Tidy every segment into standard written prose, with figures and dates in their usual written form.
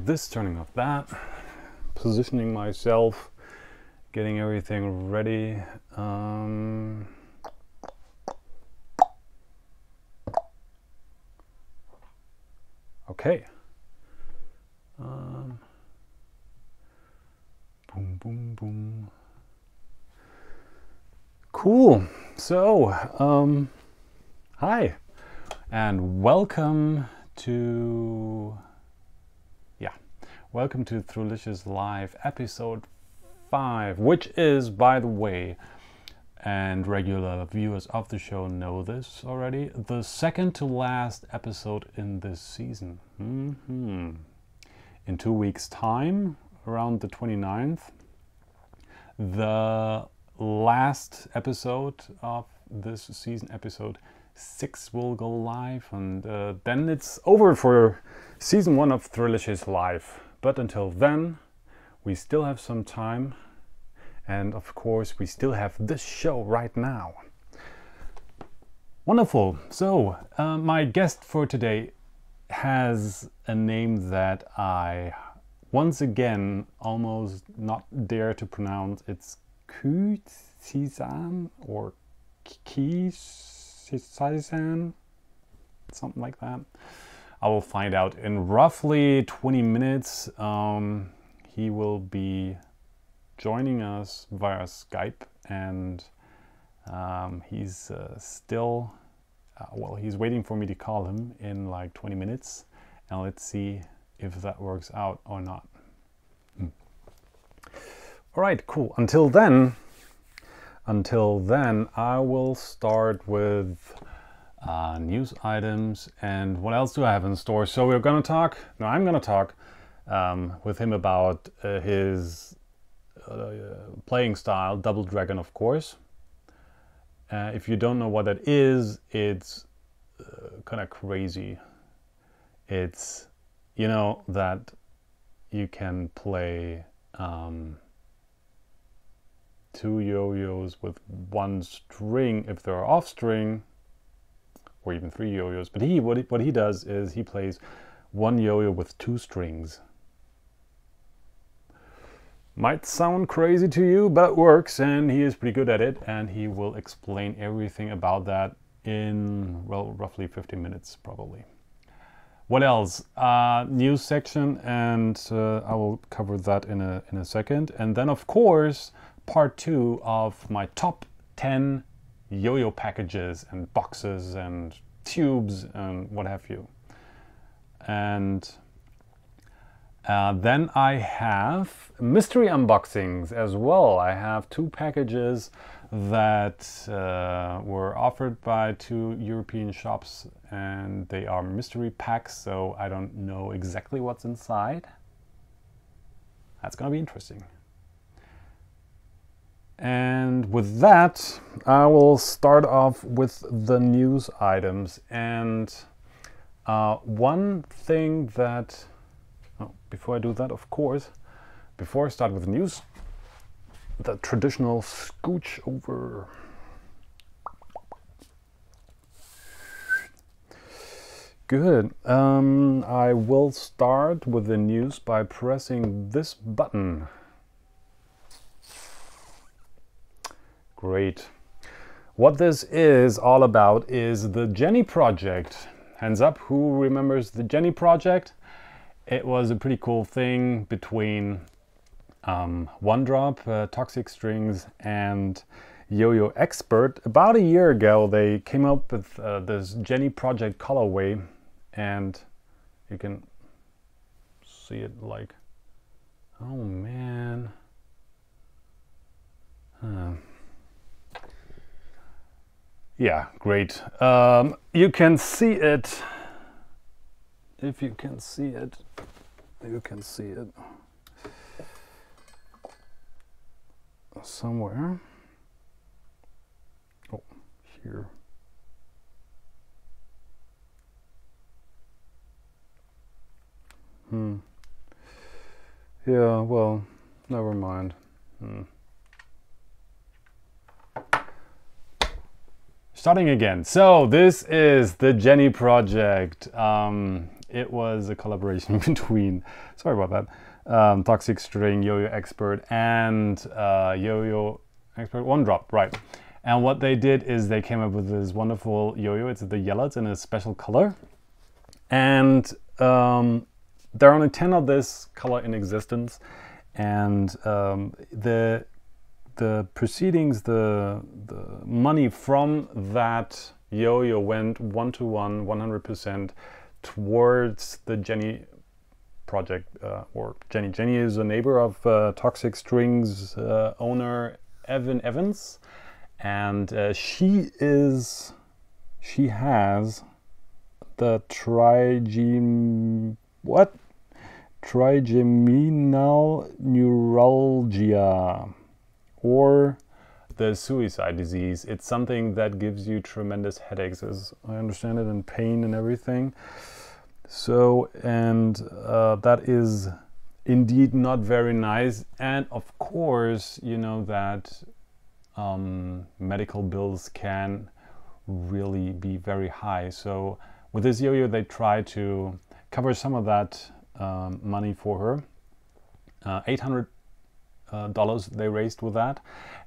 this, turning off that, positioning myself, getting everything ready. Okay. Boom, boom, boom. Cool. So, hi, and welcome to Throwlicious Live episode 5, which is, by the way, and regular viewers of the show know this already, the second to last episode in this season. In 2 weeks' time, around the 29th, the last episode of this season, episode 6, will go live, and then it's over for season 1 of Throwlicious Live. But until then, we still have some time, and of course we still have this show right now. Wonderful. So my guest for today has a name that I once again almost not dare to pronounce. It's Ky Zizan or Ky Zizan, something like that. I will find out in roughly 20 minutes. He will be joining us via Skype, and he's still, well, he's waiting for me to call him in like 20 minutes, and let's see if that works out or not. All right, cool. Until then, I will start with news items. And what else do I have in store? So I'm gonna talk with him about his playing style, Double Dragon, of course. If you don't know what that is, it's kind of crazy. It's, you know, that you can play 2 yo-yos with 1 string if they're off string, or even 3 yo-yos. But what he does is he plays 1 yo-yo with 2 strings. Might sound crazy to you, but it works, and he is pretty good at it, and he will explain everything about that in, well, roughly 15 minutes probably. What else? News section, and I will cover that in a second. And then, of course, part 2 of my top 10 yo-yo packages and boxes and tubes and what have you. And then I have mystery unboxings as well. I have 2 packages that were offered by 2 European shops, and they are mystery packs, so I don't know exactly what's inside. That's gonna be interesting. And with that, I will start off with the news items. And one thing that, before I do that, of course, before I start with news, the traditional scooch over. Good. I will start with the news by pressing this button. Great. What this is all about is the Jenny project. Hands up, who remembers the Jenny project? It was a pretty cool thing between One Drop, Toxic Strings, and Yo-Yo Expert. About a year ago, they came up with this Jenny project colorway, and you can see it like, oh man. Yeah, great. You can see it. If you can see it, you can see it somewhere. Oh, here. Yeah, well, never mind. Starting again. So this is the Jenny project. It was a collaboration between, sorry about that, Toxic String, Yo-Yo Expert, and Yo-Yo Expert One Drop, right? And what they did is they came up with this wonderful yo-yo. It's the yellow. It's in a special color, and there are only 10 of this color in existence. And the proceedings, the money from that yo-yo went 1-to-1, 100% towards the Jenny project, or Jenny. Jenny is a neighbor of Toxic Strings owner Evan Evans, and she has the trigeminal neuralgia, or the suicide disease. It's something that gives you tremendous headaches, as I understand it, and pain and everything. So, and that is indeed not very nice. And of course, you know that medical bills can really be very high. So with this yo-yo, they try to cover some of that money for her. $800 they raised with that.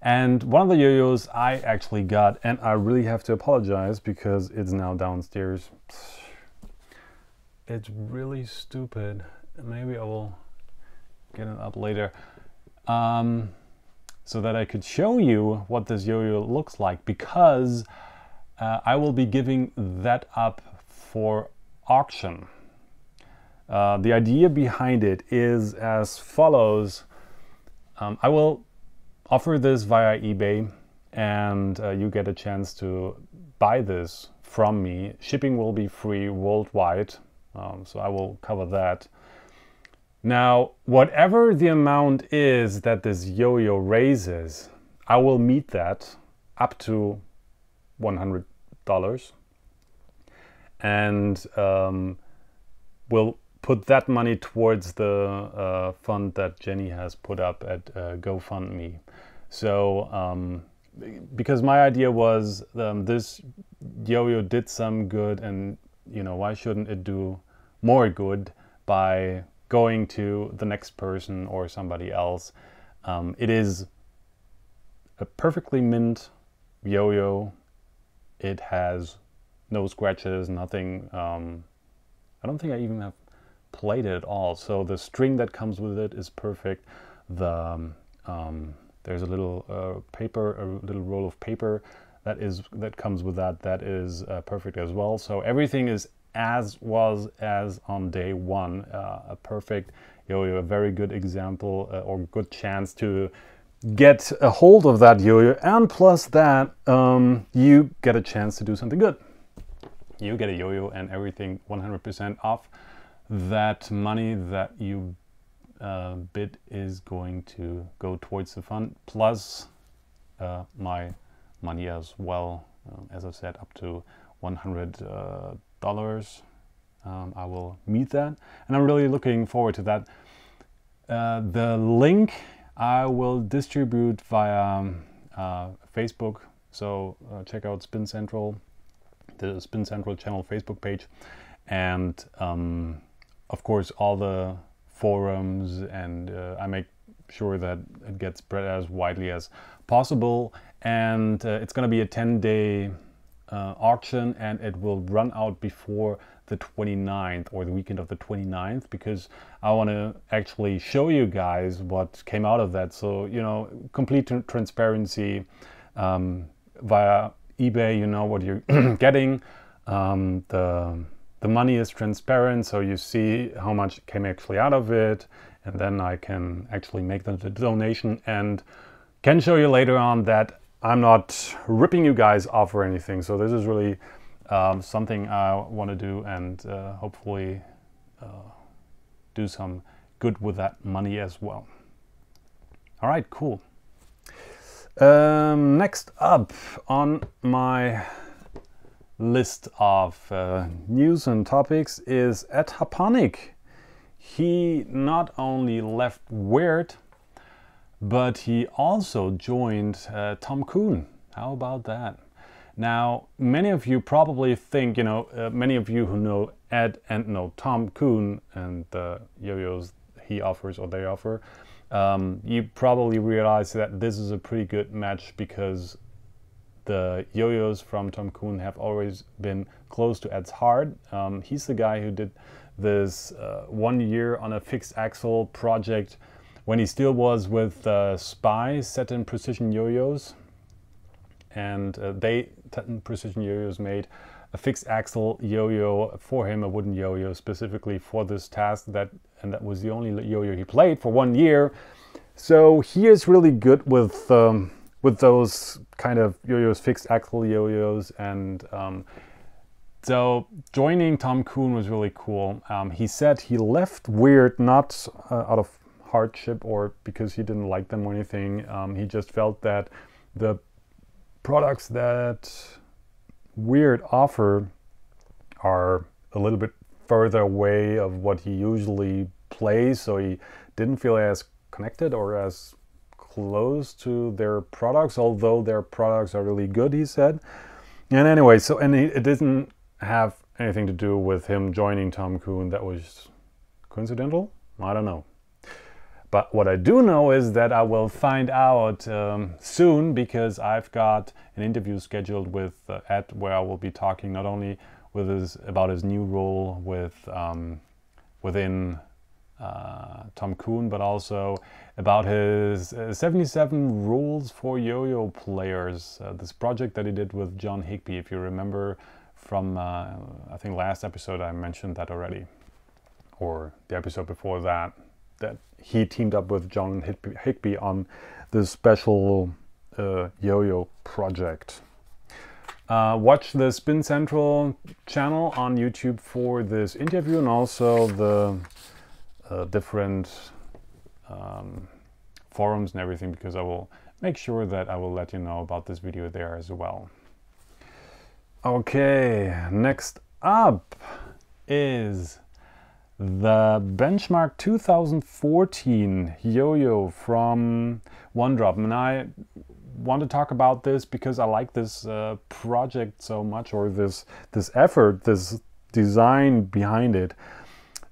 And one of the yo-yos I actually got, and I really have to apologize because it's now downstairs. It's really stupid. Maybe I will get it up later, so that I could show you what this yo-yo looks like, because I will be giving that up for auction. The idea behind it is as follows. I will offer this via eBay, and you get a chance to buy this from me. Shipping will be free worldwide, so I will cover that. Now, whatever the amount is that this yo-yo raises, I will meet that up to $100, and we'll put that money towards the fund that Jenny has put up at GoFundMe. So, because my idea was this yo-yo did some good, and you know, why shouldn't it do more good by going to the next person or somebody else? It is a perfectly mint yo-yo. It has no scratches, nothing. I don't think I even have played it at all. So the string that comes with it is perfect. There's a little paper, a little roll of paper that comes with that. That is perfect as well. So everything is as on day one. A perfect yo-yo, a very good example or good chance to get a hold of that yo-yo, and plus that you get a chance to do something good. You get a yo-yo and everything 100% off. That money that you bid is going to go towards the fund, plus my money as well. As I said, up to $100. I will meet that, and I'm really looking forward to that. The link I will distribute via Facebook, so check out Spin Central, the Spin Central channel Facebook page, and of course all the forums, and I make sure that it gets spread as widely as possible. And it's going to be a 10-day auction, and it will run out before the 29th, or the weekend of the 29th, because I want to actually show you guys what came out of that. So, you know, complete transparency via eBay. You know what you're getting. The money is transparent, so you see how much came actually out of it, and then I can actually make the donation, and can show you later on that I'm not ripping you guys off or anything. So this is really something I want to do, and hopefully do some good with that money as well. All right, cool. Next up on my list of news and topics is Ed Haponic. He not only left Weird, but he also joined Tom Kuhn. How about that? Now, many of you probably think, you know, many of you who know Ed and know Tom Kuhn and the yo-yos he offers or they offer, you probably realize that this is a pretty good match because the yo-yos from Tom Kuhn have always been close to Ed's heart. He's the guy who did this 1 year on a fixed axle project when he still was with Spy, Satin Precision Yo-yos. And Satin Precision Yo-yos made a fixed axle yo-yo for him, a wooden yo-yo specifically for this task, and that was the only yo-yo he played for 1 year. So he is really good with those kind of yo-yos, fixed axle yo-yos, and so joining Tom Kuhn was really cool. He said he left Weird not out of hardship or because he didn't like them or anything. He just felt that the products that Weird offer are a little bit further away of what he usually plays, so he didn't feel as connected or as close to their products, although their products are really good, he said. And anyway, it didn't have anything to do with him joining Tom Kuhn. That was coincidental? I don't know. But what I do know is that I will find out soon, because I've got an interview scheduled with Ed, where I will be talking not only with about his new role within Tom Kuhn, but also about his 77 rules for yo-yo players. This project that he did with John Higby. If you remember from, I think last episode I mentioned that already, or the episode before that he teamed up with John Higby on this special yo-yo project. Watch the Spin Central channel on YouTube for this interview, and also the different forums and everything, because I will make sure that I will let you know about this video there as well. Okay, next up is the Benchmark 2014 yo-yo from OneDrop, and I want to talk about this because I like this project so much, or this effort, this design behind it.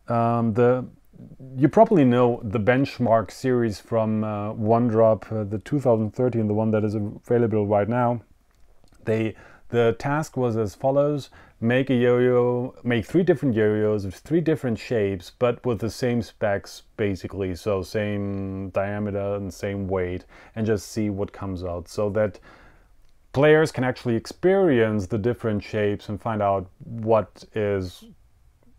You probably know the Benchmark series from OneDrop, the 2013, the one that is available right now. The task was as follows: make 3 different yo-yos of 3 different shapes, but with the same specs basically, so same diameter and same weight, and just see what comes out, so that players can actually experience the different shapes and find out what is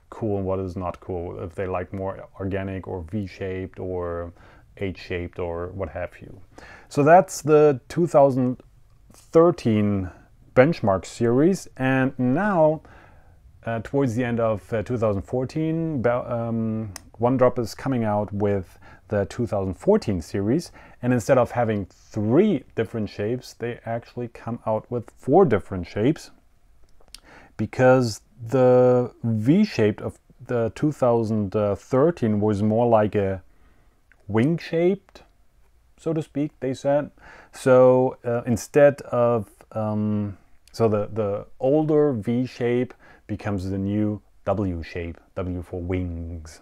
cool and what is not cool, if they like more organic or V-shaped or H-shaped or what have you. So that's the 2013 Benchmark series, and now towards the end of 2014 OneDrop is coming out with the 2014 series, and instead of having 3 different shapes, they actually come out with 4 different shapes, because the V-shaped of the 2013 was more like a wing-shaped, so to speak, they said. So instead of so the older V shape becomes the new W shape, W for wings,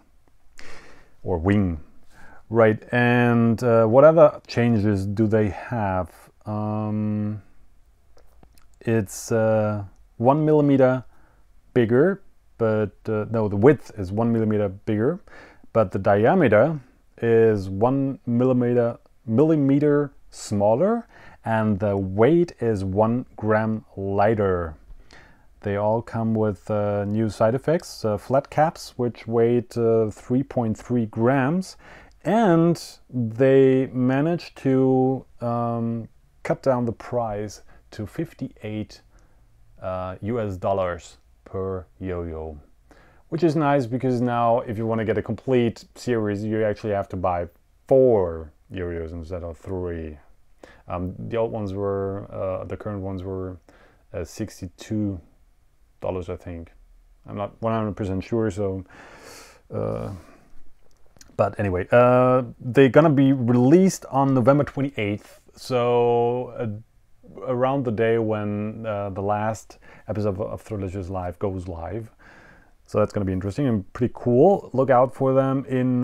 or wing, right? And what other changes do they have? It's 1 millimeter bigger, but no, the width is 1 millimeter bigger, but the diameter is 1 millimeter smaller, and the weight is 1 gram lighter. They all come with new side effects, flat caps, which weigh 3.3 grams, and they managed to cut down the price to $58 US per yo-yo, which is nice, because now if you want to get a complete series, you actually have to buy 4 yo-yos instead of 3. The old ones were, the current ones were $62, I think. I'm not 100% sure, so but anyway, they're gonna be released on November 28th, so around the day when the last episode of Throwlicious Live goes live. So that's going to be interesting and pretty cool. Look out for them in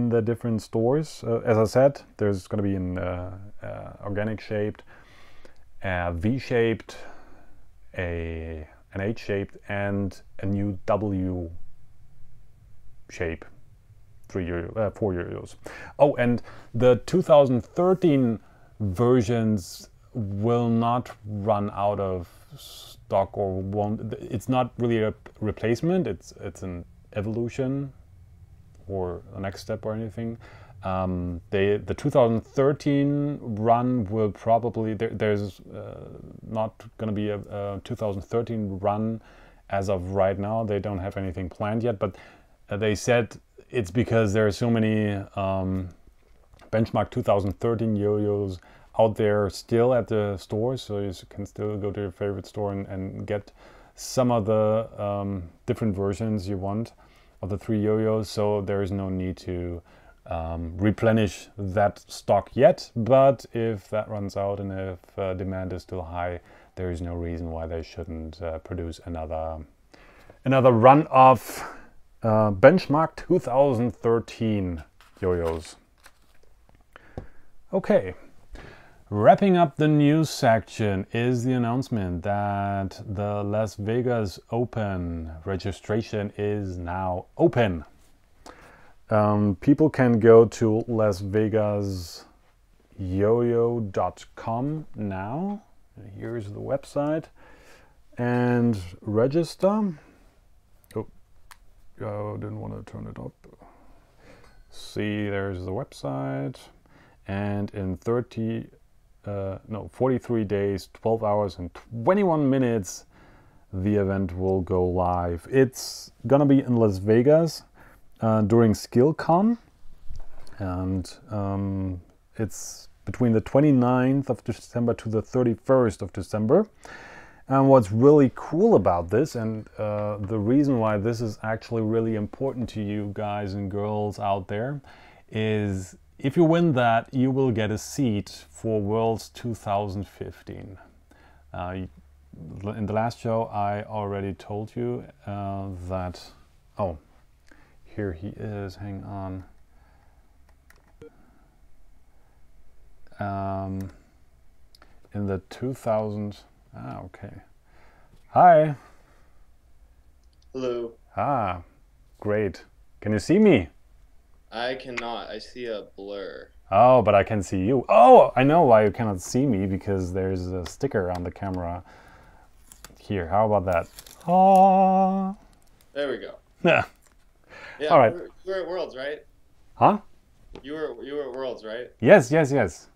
the different stores. As I said, there's going to be an organic shaped, V-shaped, an H-shaped, and a new W shape. 4 yoyos. Oh, and the 2013 versions will not run out of stock or won't. It's not really a replacement. It's an evolution or a next step or anything. The 2013 run will probably there's not going to be a 2013 run as of right now. They don't have anything planned yet, but they said it's because there are so many benchmark 2013 yoyos out there still at the stores, so you can still go to your favorite store and get some of the different versions you want of the 3 yoyos. So there is no need to replenish that stock yet, but if that runs out and if demand is still high, there is no reason why they shouldn't produce another run of benchmark 2013 yoyos. Okay, wrapping up the news section is the announcement that the Las Vegas Open registration is now open. People can go to lasvegasyoyo.com now. Here's the website and register. I didn't want to turn it up. See, there's the website, and in 43 days, 12 hours and 21 minutes, the event will go live. It's gonna be in Las Vegas during SkillCon, and it's between the 29th of December to the 31st of December. And what's really cool about this, and the reason why this is actually really important to you guys and girls out there, is if you win that, you will get a seat for Worlds 2015. In the last show, I already told you that... Oh, here he is, hang on. In the 2000... Ah, okay. Hi. Hello. Ah, great. Can you see me? I cannot. I see a blur. Oh, but I can see you. Oh, I know why you cannot see me, because there's a sticker on the camera. Here, how about that? Ah. There we go. Yeah. Yeah. All right. You were at Worlds, right? Huh? You were at Worlds, right? Yes, yes, yes.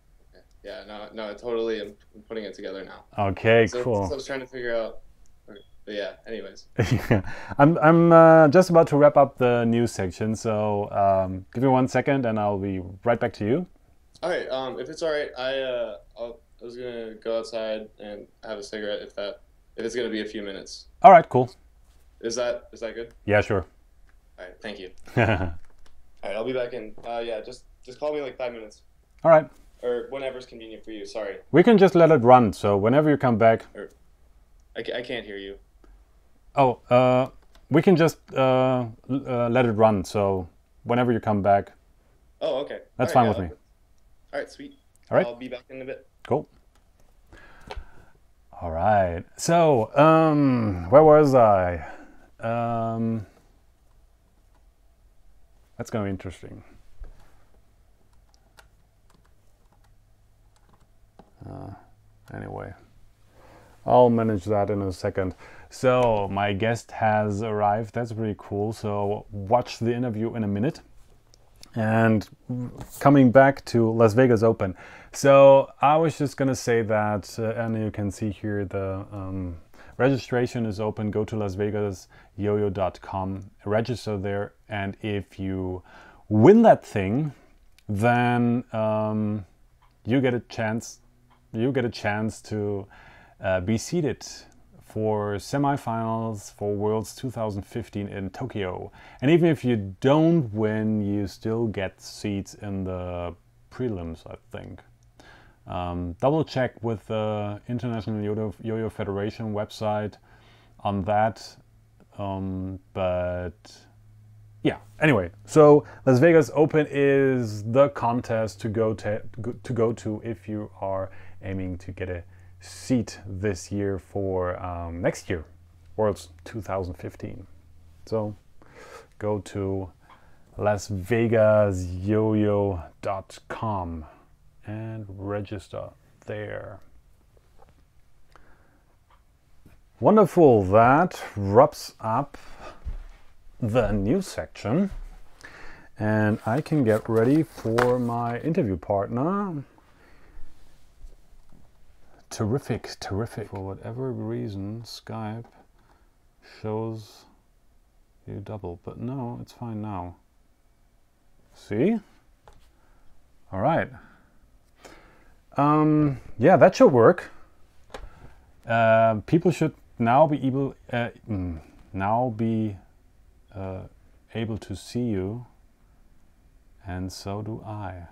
Yeah. No. I totally am putting it together now. Okay, So cool. I was trying to figure out. But yeah. Anyways. Yeah. I'm just about to wrap up the news section, so give me 1 second, and I'll be right back to you. All right. If it's all right, I was gonna go outside and have a cigarette if it's gonna be a few minutes. All right, cool. Is that good? Yeah, sure. All right. Thank you. All right. I'll be back in. Yeah. Just call me like 5 minutes. All right. Or whenever's convenient for you. Sorry. We can just let it run, so whenever you come back... I can't hear you. Oh, we can just let it run, so whenever you come back... Oh, okay. That's fine with me. All right, sweet. All right. I'll be back in a bit. Cool. All right. So, where was I? That's going to be interesting. Anyway, I'll manage that in a second. So my guest has arrived. That's pretty cool. So watch the interview in a minute. And coming back to Las Vegas Open. So I was just gonna say that, and you can see here the registration is open. Go to lasvegasyoyo.com, register there, and if you win that thing, then you get a chance. You get a chance to be seated for semifinals for Worlds 2015 in Tokyo. And even if you don't win, you still get seats in the prelims, I think. Double check with the International Yo-Yo Federation website on that. But yeah, anyway, so Las Vegas Open is the contest to go to if you are aiming to get a seat this year for next year, Worlds 2015. So go to lasvegasyoyo.com and register there. Wonderful, that wraps up the news section, and I can get ready for my interview partner. Terrific, terrific. For whatever reason, Skype shows you double, but no, it's fine now. See? All right. Yeah, that should work. People should now be able to see you, and so do I.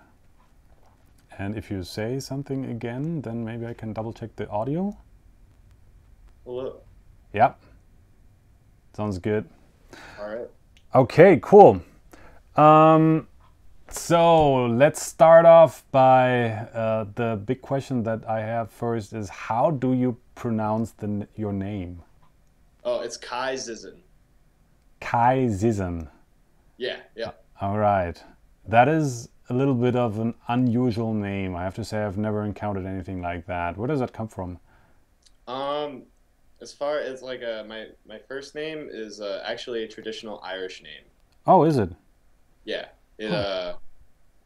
And if you say something again, then maybe I can double check the audio. Hello. Yep. Sounds good. All right. Okay, cool. So let's start off by the big question that I have first is, how do you pronounce your name? Oh, it's Ky Zizan. Ky Zizan. Yeah, yeah. All right. That is a little bit of an unusual name. I have to say I've never encountered anything like that. Where does that come from? As far as like my first name is actually a traditional Irish name. Oh, is it? Yeah. It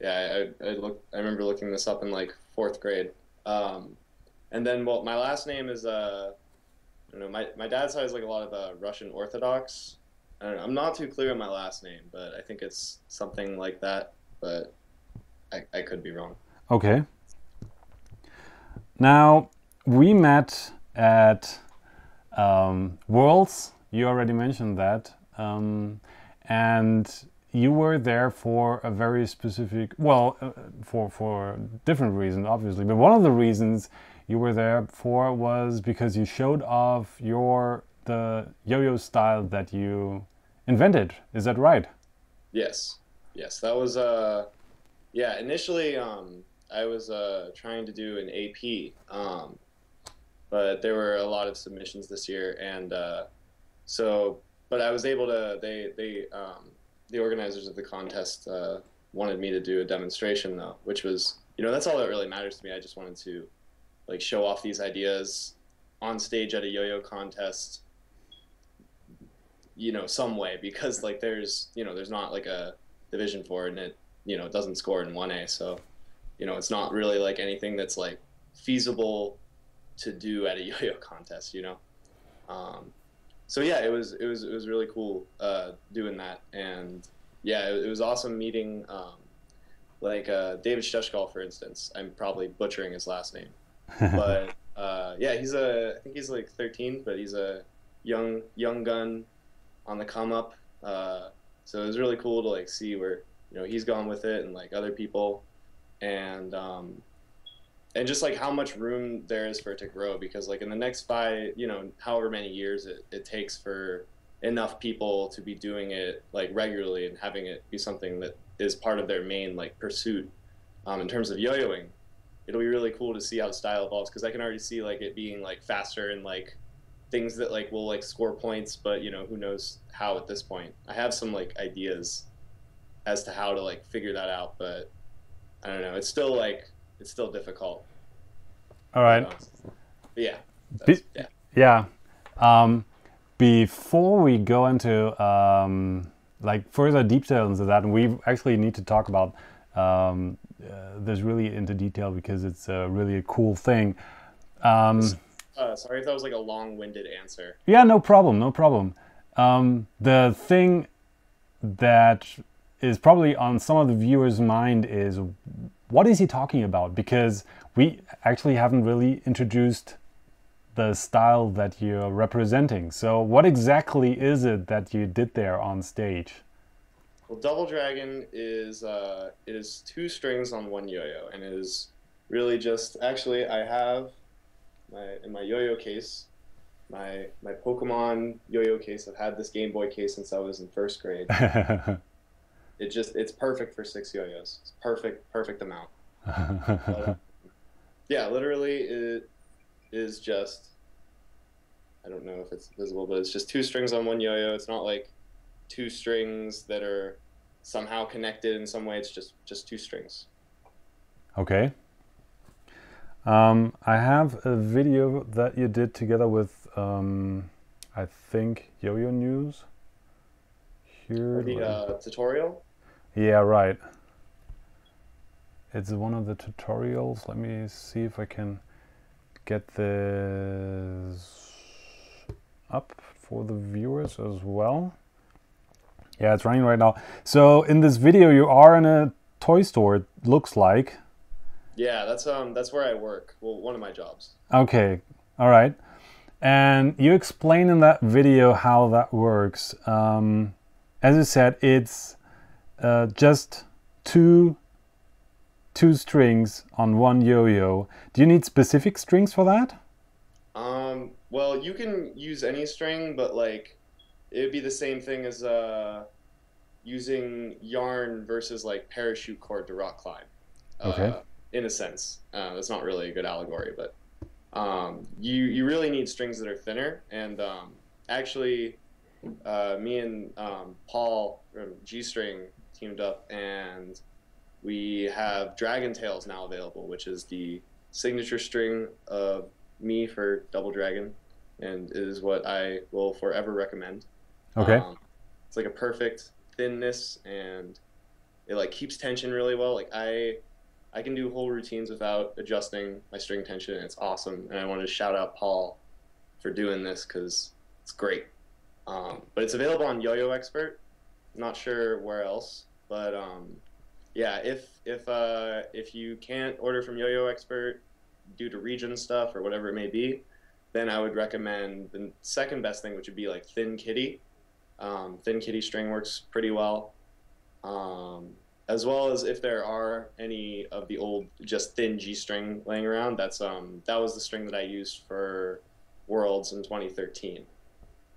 yeah, I remember looking this up in like 4th grade. And then well, my last name is I don't know, my dad's side is like a lot of Russian Orthodox. I don't know, I'm not too clear on my last name, but I think it's something like that, but I could be wrong. Okay. Now, we met at Worlds, you already mentioned that, and you were there for a very specific, well, for different reasons, obviously, but one of the reasons you were there for was because you showed off the yo-yo style that you invented. Is that right? Yes. Yes, that was yeah, initially I was trying to do an AP, but there were a lot of submissions this year, and so but I was able to the organizers of the contest wanted me to do a demonstration though, which was, that's all that really matters to me. I just wanted to like show off these ideas on stage at a yo-yo contest, some way, because like there's not like a division for it, and it it doesn't score in 1A, so it's not really like anything that's like feasible to do at a yo-yo contest, so yeah, it was really cool doing that, and yeah, it was awesome meeting like David Stechkal, for instance. I'm probably butchering his last name, but yeah, I think he's like 13, but he's a young gun on the come up. So it was really cool to like see where he's gone with it, and like other people, and just like how much room there is for it to grow, because like in the next 5, however many years it takes for enough people to be doing it like regularly and having it be something that is part of their main like pursuit in terms of yo-yoing. It'll be really cool to see how the style evolves, because I can already see like it being like faster and like things that like will like score points, but who knows how at this point. I have some like ideas as to how to like figure that out, but I don't know. It's still difficult. All right. But yeah. Yeah. Before we go into like further details into that, and we actually need to talk about this really into detail, because it's really a cool thing. Sorry if that was like a long-winded answer. Yeah, no problem, no problem. The thing that is probably on some of the viewers' mind is, what is he talking about? Because we actually haven't really introduced the style that you're representing. So what exactly is it that you did there on stage? Well, Double Dragon is it is 2 strings on 1 yo-yo, and it is really just actually I have my in my yo-yo case, my Pokemon yo-yo case. I've had this Game Boy case since I was in first grade. It's perfect for 6 yo-yos. It's perfect amount. But yeah, literally it is just I don't know if it's visible, but it's just two strings on one yo-yo. It's not like two strings that are somehow connected in some way. It's just two strings. Okay. I have a video that you did together with, I think, Yo-Yo News. Here. Or the tutorial. Yeah, right. It's one of the tutorials. Let me see if I can get this up for the viewers as well. Yeah, it's running right now. So in this video, you are in a toy store, it looks like. Yeah, that's where I work. Well, one of my jobs. Okay, all right. And you explain in that video how that works. As you said, it's just two strings on one yo-yo. Do you need specific strings for that? Well, you can use any string, but like it would be the same thing as using yarn versus like parachute cord to rock climb. Okay. In a sense, that's not really a good allegory, but you really need strings that are thinner. And actually, me and Paul from G String teamed up, and we have Dragon Tails now available, which is the signature string of me for Double Dragon, and it is what I will forever recommend. Okay. It's like a perfect thinness, and it like keeps tension really well. Like I can do whole routines without adjusting my string tension. It's awesome, and I wanted to shout out Paul for doing this because it's great. But it's available on Yo-Yo Expert. Not sure where else, but yeah, if you can't order from Yo-Yo Expert due to region stuff or whatever it may be, then I would recommend the second best thing, which would be like Thin Kitty. Thin Kitty string works pretty well. As well as if there are any of the old just thin G string laying around, that was the string that I used for Worlds in 2013.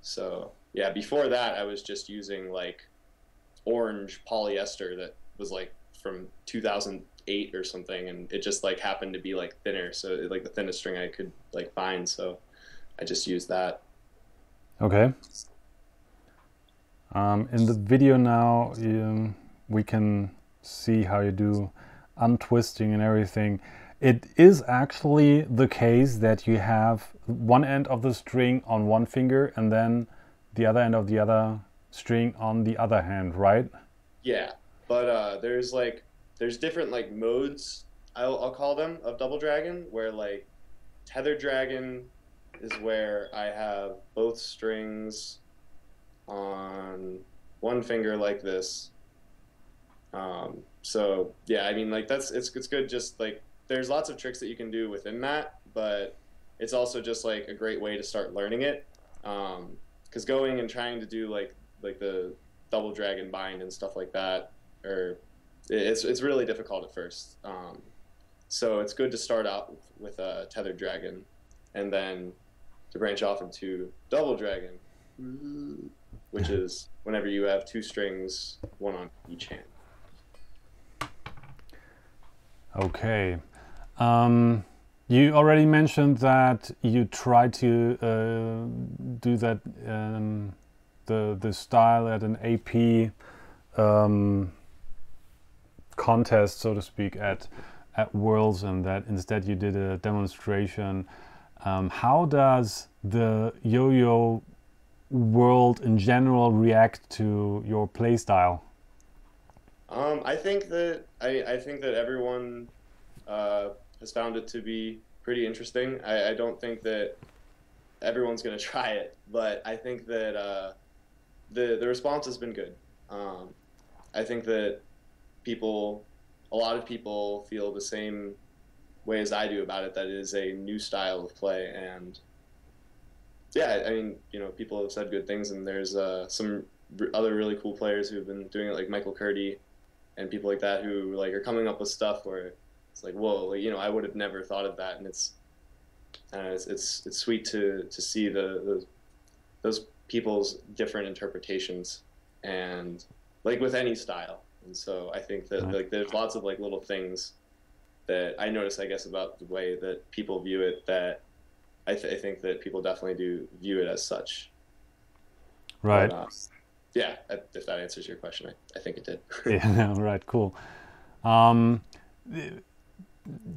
So yeah, before that I was just using like orange polyester that was like from 2008 or something, and it just like happened to be like thinner, so like the thinnest string I could like find, so I just used that. Okay. In the video now, we can see how you do untwisting and everything. It is actually the case that you have one end of the string on one finger and then the other end of the other string on the other hand, right? Yeah, but there's different like modes, I'll call them, of Double Dragon, where like Tethered Dragon is where I have both strings on one finger like this. So yeah, I mean, like it's good. Just like there's lots of tricks that you can do within that, but it's also just like a great way to start learning it. Because going and trying to do like the Double Dragon bind and stuff like that, or it's really difficult at first. So it's good to start out with a Tethered Dragon, and then to branch off into Double Dragon, which is whenever you have two strings, one on each hand. Okay. You already mentioned that you try to do that the style at an AP contest, so to speak, at Worlds, and that instead you did a demonstration. How does the yo-yo world in general react to your play style? I think that I think that everyone has found it to be pretty interesting. I don't think that everyone's going to try it, but I think that the response has been good. I think that a lot of people feel the same way as I do about it, that it is a new style of play. And yeah, I mean, people have said good things, and there's some other really cool players who've been doing it, like Michael Curdy and people like that, who like are coming up with stuff where it's like, whoa, like, you know, I would have never thought of that. And it's sweet to see those people's different interpretations, and like with any style. And so I think that like there's lots of like little things that I notice, I guess, about the way that people view it, that I think that people definitely do view it as such. Right. But, yeah, if that answers your question, I think it did. Yeah, right, cool. Um,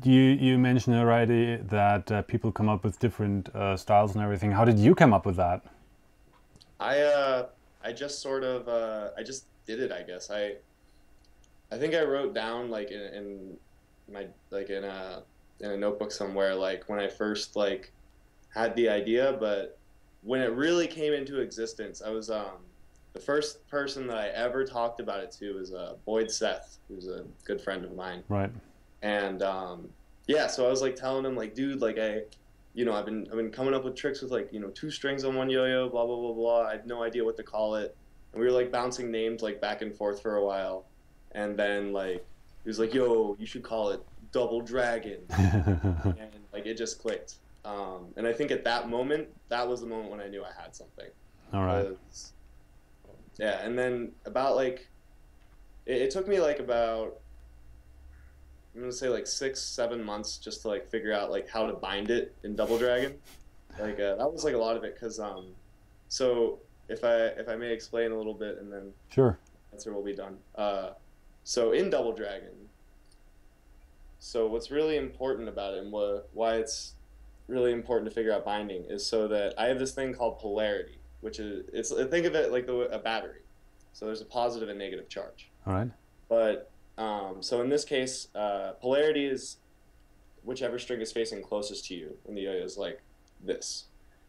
you mentioned already that people come up with different styles and everything. How did you come up with that? I just sort of I just did it, I guess. I think I wrote down like in my like in a notebook somewhere, like when I first like had the idea, but when it really came into existence, I was the first person that I ever talked about it to was Boyd Seth, who's a good friend of mine. Right. And yeah, so I was like telling him like, dude, like I've been coming up with tricks with like, you know, 2 strings on one yo-yo, blah blah blah blah. I had no idea what to call it, and we were like bouncing names like back and forth for a while, and then like he was like, yo, you should call it Double Dragon, and like it just clicked. And I think at that moment, that was the moment when I knew I had something. All right. Yeah, and then about like it took me like about, I'm gonna say like 6-7 months just to like figure out like how to bind it in Double Dragon. Like that was like a lot of it, because so if I may explain a little bit, and then Sure. answer will be done. So in Double Dragon, so what's really important about it, and why it's really important to figure out binding, is so that I have this thing called polarity, which is, think of it like a battery. So there's a positive and negative charge. All right. But so in this case, polarity is whichever string is facing closest to you, and the yo-yo is like this.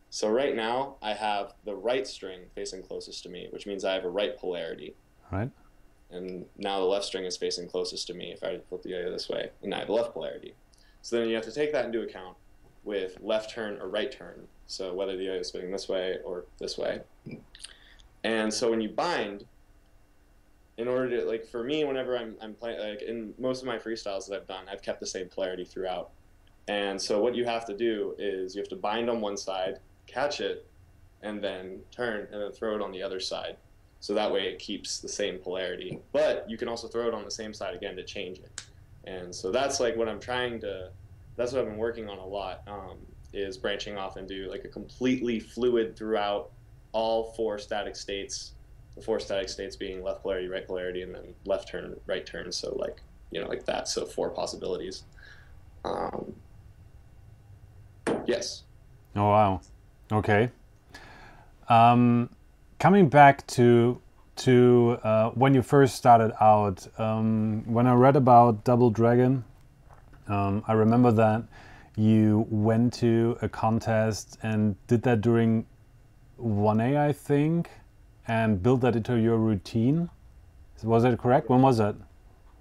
So right now I have the right string facing closest to me, which means I have a right polarity. Right. And now the left string is facing closest to me if I flip the yo-yo this way, and I have a left polarity. So then you have to take that into account with left turn or right turn, so whether the yo-yo is spinning this way or this way. And so when you bind, in order to, like, for me, whenever I'm playing, like in most of my freestyles that I've done, I've kept the same polarity throughout. And so what you have to do is you have to bind on one side, catch it, and then turn, and then throw it on the other side. So that way it keeps the same polarity. But you can also throw it on the same side again to change it. And so that's like what I'm trying to, that's what I've been working on a lot, is branching off and do like a completely fluid throughout all 4 static states. The 4 static states being left polarity, right polarity, and then left turn, right turn. So like, you know, like that. So 4 possibilities. Yes. Oh wow. Okay. Coming back to when you first started out, when I read about Double Dragon, I remember that you went to a contest and did that during 1A, I think, and built that into your routine. Was that correct? When was that?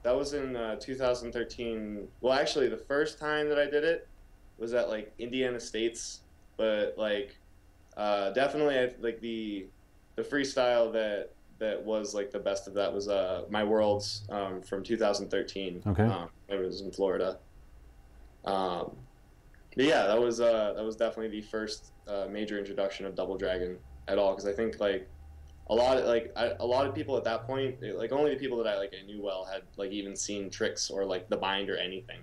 That was in 2013. Well, actually, the first time that I did it was at like Indiana States, but like definitely like the freestyle that was like the best of that was my Worlds from 2013. Okay. It was in Florida. But yeah, that was definitely the first major introduction of Double Dragon at all, because I think like a lot of people at that point, like only the people that I knew well had like even seen tricks or like the bind or anything.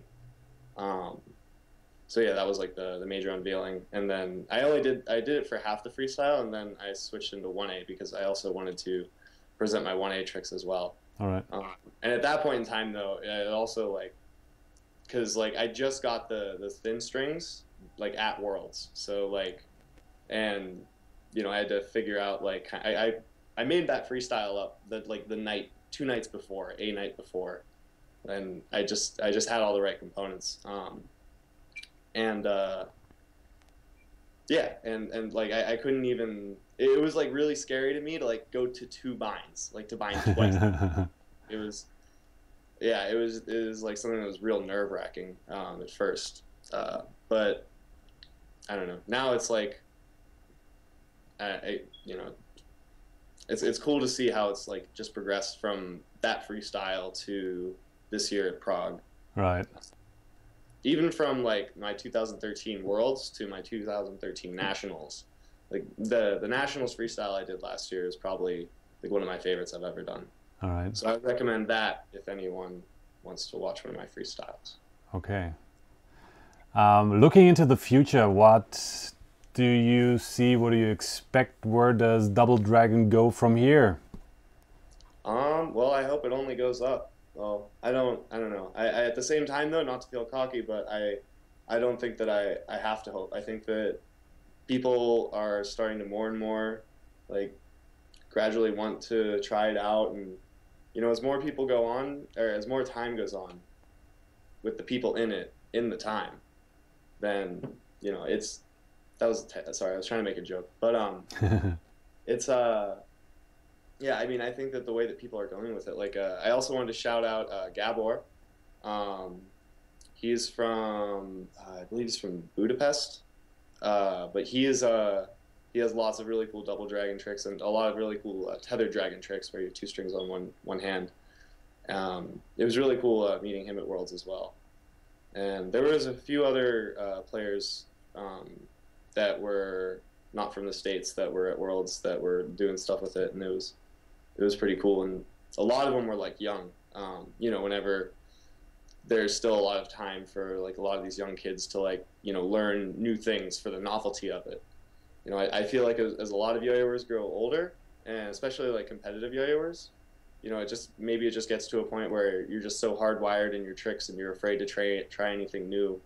So yeah, that was like the major unveiling, and then I did it for half the freestyle, and then I switched into 1A because I also wanted to present my 1A tricks as well. All right. And at that point in time, though, it also like, because like I just got the thin strings like at Worlds, so like, and you know I had to figure out like I made that freestyle up the 2 nights before, a night before, and I just had all the right components. And yeah, and like I couldn't even. It was like really scary to me to like go to 2 binds, like to bind twice. It was, yeah, it was like something that was real nerve wracking at first, but I don't know. Now it's like, you know, it's cool to see how it's like just progressed from that freestyle to this year at Prague. Right. even from like my 2013 Worlds to my 2013 Nationals, like the Nationals freestyle I did last year is probably like one of my favorites I've ever done. All right. So I would recommend that if anyone wants to watch one of my freestyles. Okay. Looking into the future, what do you see? What do you expect? Where does Double Dragon go from here? Well, I hope it only goes up. Well, I don't know. I at the same time though, not to feel cocky, but I don't think that I have to hope. I think that people are starting to more and more like gradually want to try it out, and you know, as more people go on, or as more time goes on with the people in it in the time, then you know, it's sorry, I was trying to make a joke, but it's yeah, I mean, I think that the way that people are going with it, like, I also wanted to shout out Gabor. Um, he's from, I believe he's from Budapest, but he has lots of really cool double dragon tricks and a lot of really cool tethered dragon tricks where you have two strings on one hand. It was really cool meeting him at Worlds as well. And there was a few other players that were not from the States that were at Worlds that were doing stuff with it, and it was pretty cool, and a lot of them were like young. You know, whenever there's still a lot of time for like a lot of these young kids to like, you know, learn new things for the novelty of it. You know, I feel like as a lot of yo-yoers grow older, and especially like competitive yo-yoers, you know, maybe it just gets to a point where you're just so hardwired in your tricks and you're afraid to try anything new.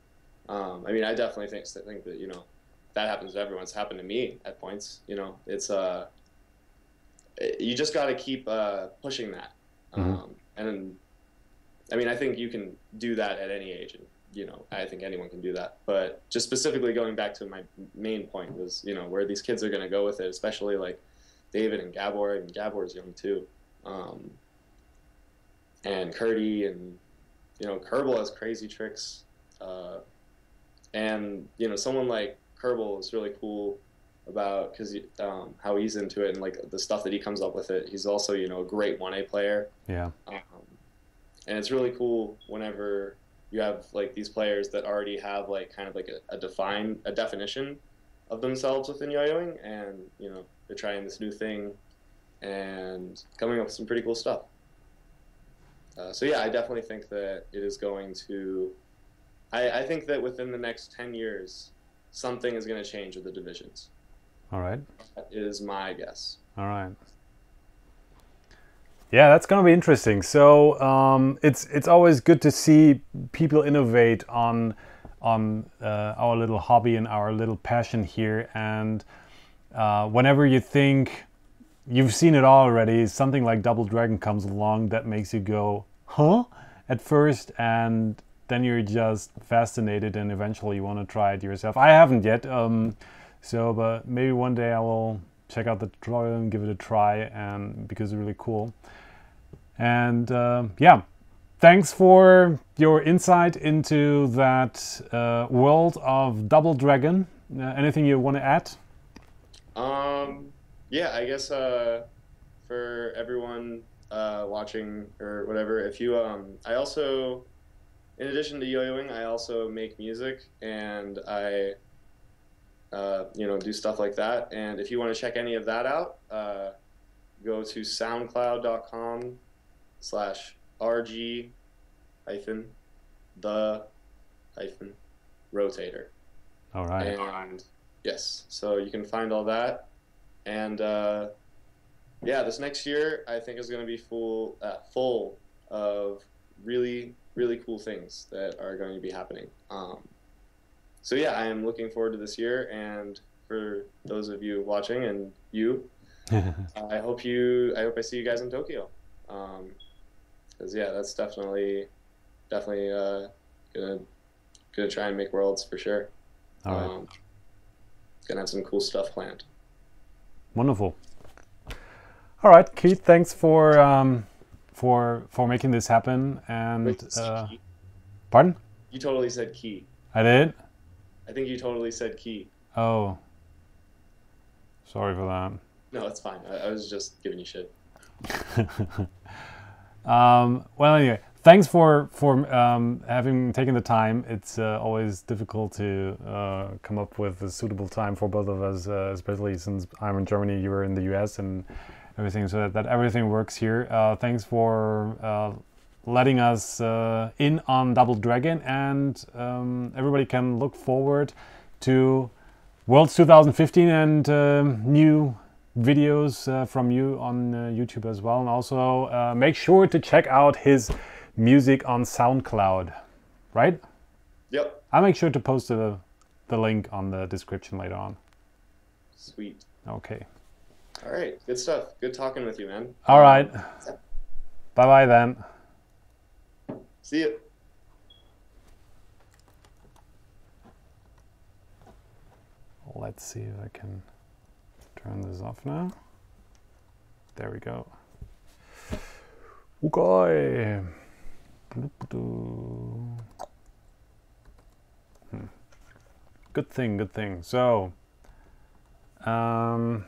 I mean, I definitely think that, you know, that happens to everyone. It's happened to me at points. You know, it's you just got to keep pushing that. And I mean, I think you can do that at any age, and you know, I think anyone can do that. But just specifically going back to my main point was, you know, where these kids are going to go with it, especially like David and Gabor's young too, and Curdy, and you know, Kerbal has crazy tricks, and you know, someone like Kerbal is really cool about because how he's into it and like the stuff that he comes up with it. He's also, you know, a great 1A player. Yeah. And it's really cool whenever you have like these players that already have like kind of like a definition of themselves within yo-yoing, and you know, they're trying this new thing and coming up with some pretty cool stuff. So yeah, I definitely think that it is going to. I think that within the next 10 years, something is going to change with the divisions. All right. That is my guess. All right. Yeah, that's going to be interesting. So it's always good to see people innovate on our little hobby and our little passion here. And whenever you think you've seen it all already, something like Double Dragon comes along that makes you go, huh? At first, and then you're just fascinated, and eventually you want to try it yourself. I haven't yet, but maybe one day I will check out the tutorial and give it a try, and because it's really cool. And yeah, thanks for your insight into that world of Double Dragon. Anything you want to add? Yeah, I guess for everyone watching or whatever, if you I also, in addition to yo-yoing, I also make music, and I you know, do stuff like that. And if you want to check any of that out, go to soundcloud.com/RG-the-rotator. All right. And yes, so you can find all that. And yeah, this next year I think is going to be full of really, really cool things that are going to be happening. So yeah, I am looking forward to this year, and for those of you watching and you, I hope I see you guys in Tokyo. Because yeah, that's definitely gonna try and make Worlds for sure. All right. Gonna have some cool stuff planned. Wonderful. All right, Keith, thanks for making this happen. And Wait, pardon? You totally said Ky. I did? I think you totally said Ky. Oh, sorry for that. No, it's fine. I was just giving you shit. Well, anyway, thanks for having taken the time. It's always difficult to come up with a suitable time for both of us, especially since I'm in Germany, you're in the US, and everything, so that everything works here. Thanks for letting us in on Double Dragon, and everybody can look forward to Worlds 2015 and new videos from you on YouTube as well. And also make sure to check out his music on SoundCloud, right? Yep. I'll make sure to post the link on the description later on. Sweet. Okay. All right. Good stuff. Good talking with you, man. All right. Bye-bye then. See you. Let's see if I can turn this off now. There we go. Okay. Good thing, good thing. So, that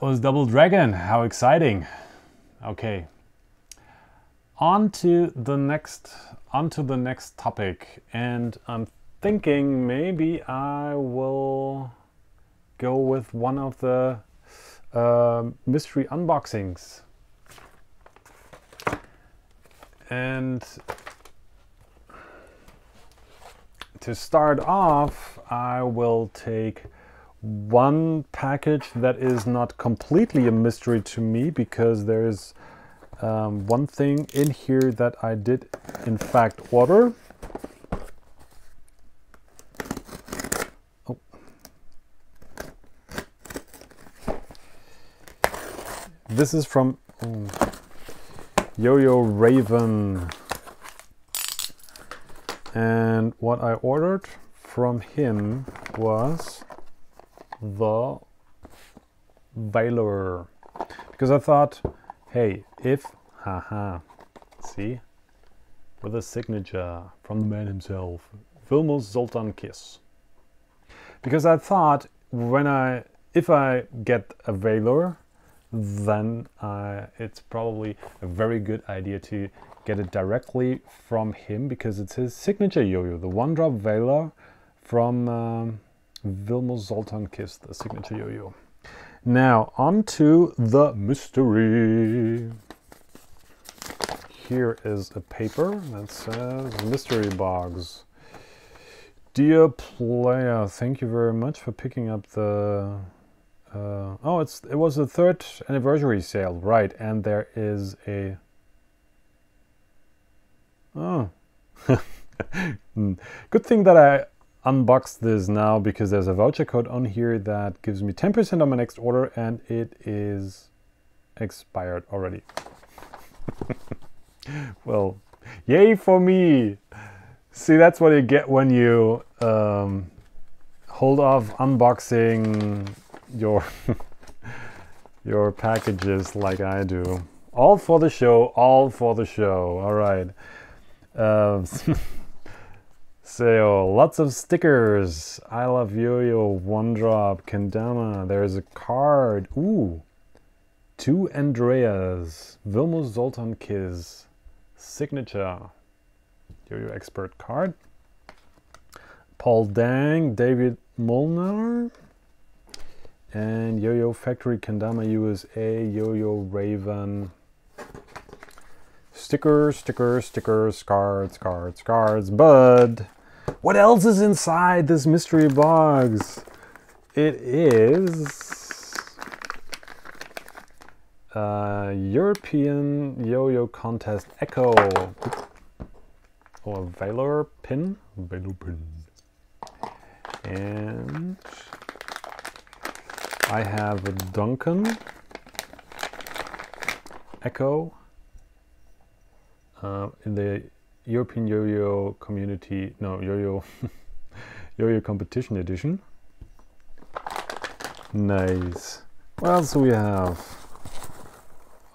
was Double Dragon. How exciting. Okay. On to the next topic, and I'm thinking maybe I will go with one of the mystery unboxings. And to start off, I will take one package that is not completely a mystery to me, because there's one thing in here that I did in fact order. Oh. This is from YoyoRaven, and what I ordered from him was the Valor, because I thought, hey, if, see, with a signature from the man himself, Sultan Kiss. Because I thought, if I get a Valor, then it's probably a very good idea to get it directly from him, because it's his signature yo-yo, the one-drop Valor from Sultan Kiss, the signature yo-yo. Now, on to the mystery. Here is a paper that says mystery box. Dear player, thank you very much for picking up the... it was the 3rd anniversary sale, right? And there is a... Oh. Good thing that I unbox this now, because there's a voucher code on here that gives me 10% on my next order, and it is expired already. Well, yay for me. See, that's what you get when you hold off unboxing your your packages like I do. All for the show, all for the show. All right. So, lots of stickers. I love yo-yo, one drop, kendama. There's a card. Ooh. 2 Andreas. Sultan Kiss. Signature. Yo-yo expert card. Paul Dang. David Molnar. And Yo-Yo Factory Kendama USA. YoyoRaven. Stickers, cards. But what else is inside this mystery box? It is European Yo-Yo Contest Echo. Or Valor pin. And I have a Duncan Echo. In the European Yo-Yo Community, no, Yo-Yo Yo-Yo Competition Edition. Nice. What else do we have?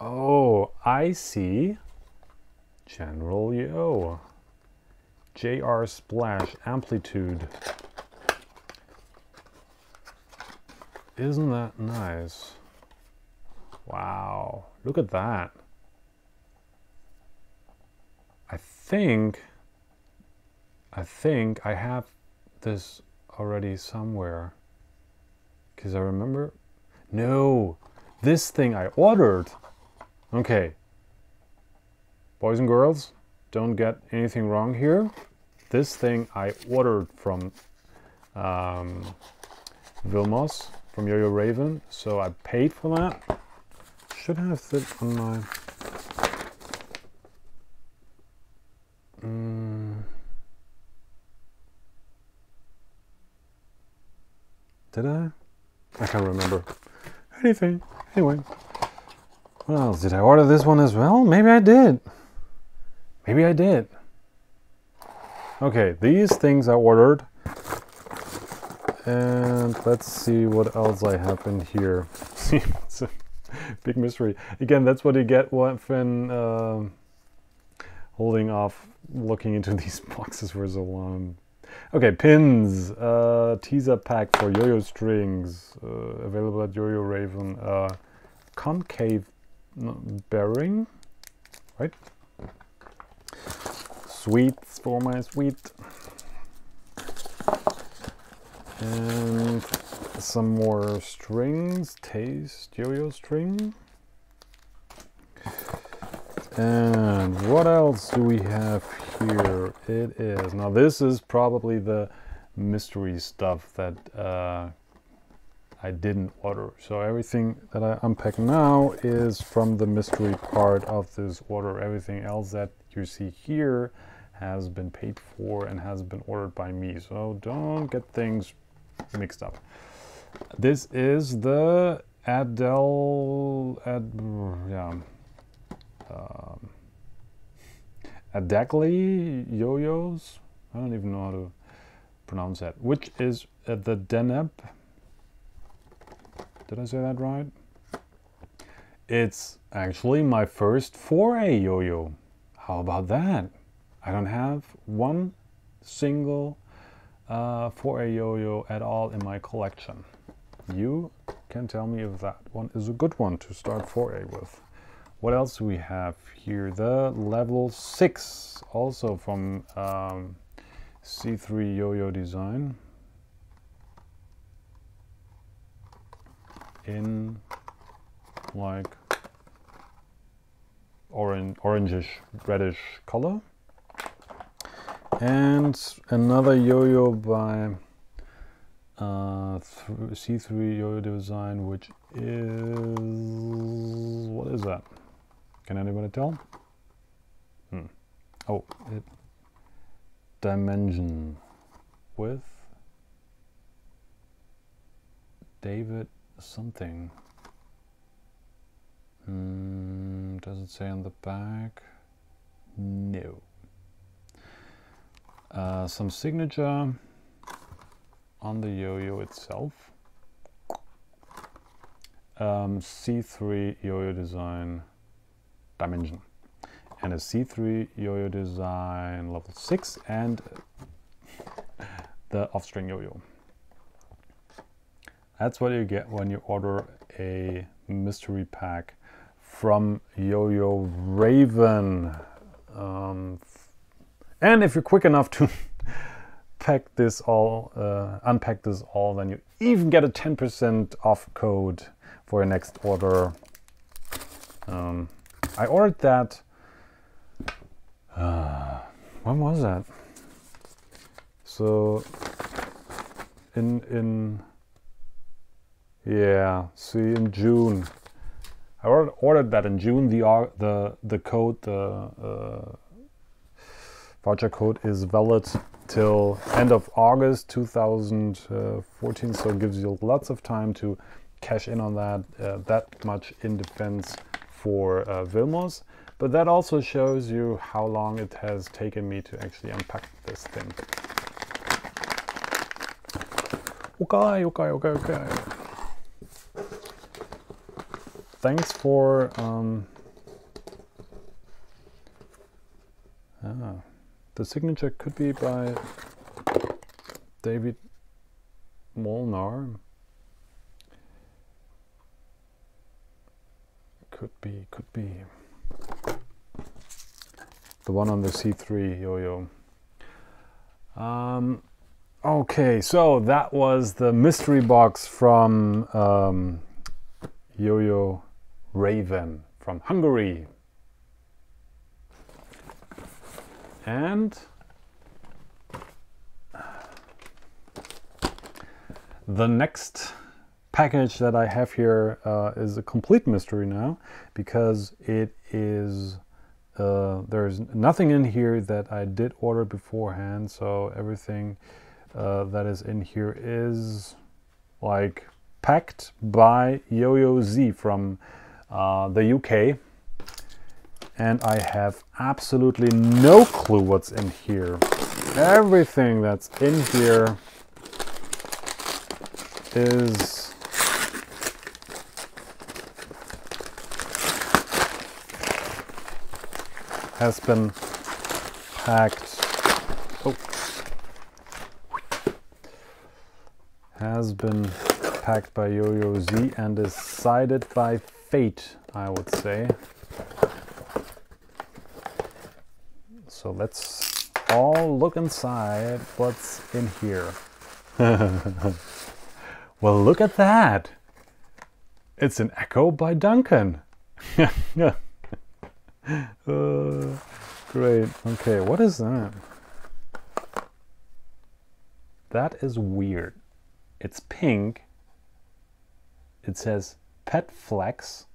Oh, I see. General Yo. JR Splash Amplitude. Isn't that nice? Wow, look at that. I think I have this already somewhere. Because I remember... No! This thing I ordered! Okay. Boys and girls, don't get anything wrong here. This thing I ordered from Vilmos, from YoyoRaven. So I paid for that. Should have it on my... Did I? I can't remember anything. Anyway, what else? Did I order this one as well? Maybe I did. Maybe I did. Okay, these things I ordered. And let's see what else I have in here. See, it's a big mystery. Again, that's what you get when holding off looking into these boxes for so long. Okay, pins, teaser pack for yo-yo strings, available at YoyoRaven, concave bearing, right? Sweets for my sweet. And some more strings, taste yo-yo string. And what else do we have here? It is, now this is probably the mystery stuff that I didn't order. So everything that I unpack now is from the mystery part of this order. Everything else that you see here has been paid for and has been ordered by me. So don't get things mixed up. This is the Adagli yoyos. I don't even know how to pronounce that. Which is the Deneb. Did I say that right? It's actually my first 4A yo-yo. How about that? I don't have one single 4A yo-yo at all in my collection. You can tell me if that one is a good one to start 4A with. What else do we have here? The level 6, also from C3 Yo-Yo Design. In like orangish, reddish color. And another yo-yo by C3 Yo-Yo Design, which is... what is that? Can anybody tell? Oh, Dimension with David something. Does it say on the back? No. Some signature on the yo-yo itself. C3 Yo-Yo Design Dimension. And a C3 Yo-Yo Design level 6 and the off-string yo-yo. That's what you get when you order a mystery pack from YoyoRaven. And if you're quick enough to unpack this all, then you even get a 10% off code for your next order. I ordered that. When was that? So in June. I ordered that in June. The code, voucher code is valid till end of August 2014, so it gives you lots of time to cash in on that. That much in defense for Vilmos, but that also shows you how long it has taken me to actually unpack this thing. Okay. Thanks for the signature could be by David Molnar. Could be. The one on the C3 yo-yo. Okay, so that was the mystery box from YoyoRaven from Hungary. And the next package that I have here is a complete mystery now, because it is there's nothing in here that I did order beforehand, so everything that is in here is like packed by YoyoZ from the UK, and I have absolutely no clue what's in here. Everything that's in here is has been packed. Oh, has been packed by YoyoZ and decided by fate, I would say. So let's all look inside what's in here. Well, look at that! It's an Echo by Duncan. Great. Okay, what is that? That is weird. It's pink. It says Pet Flex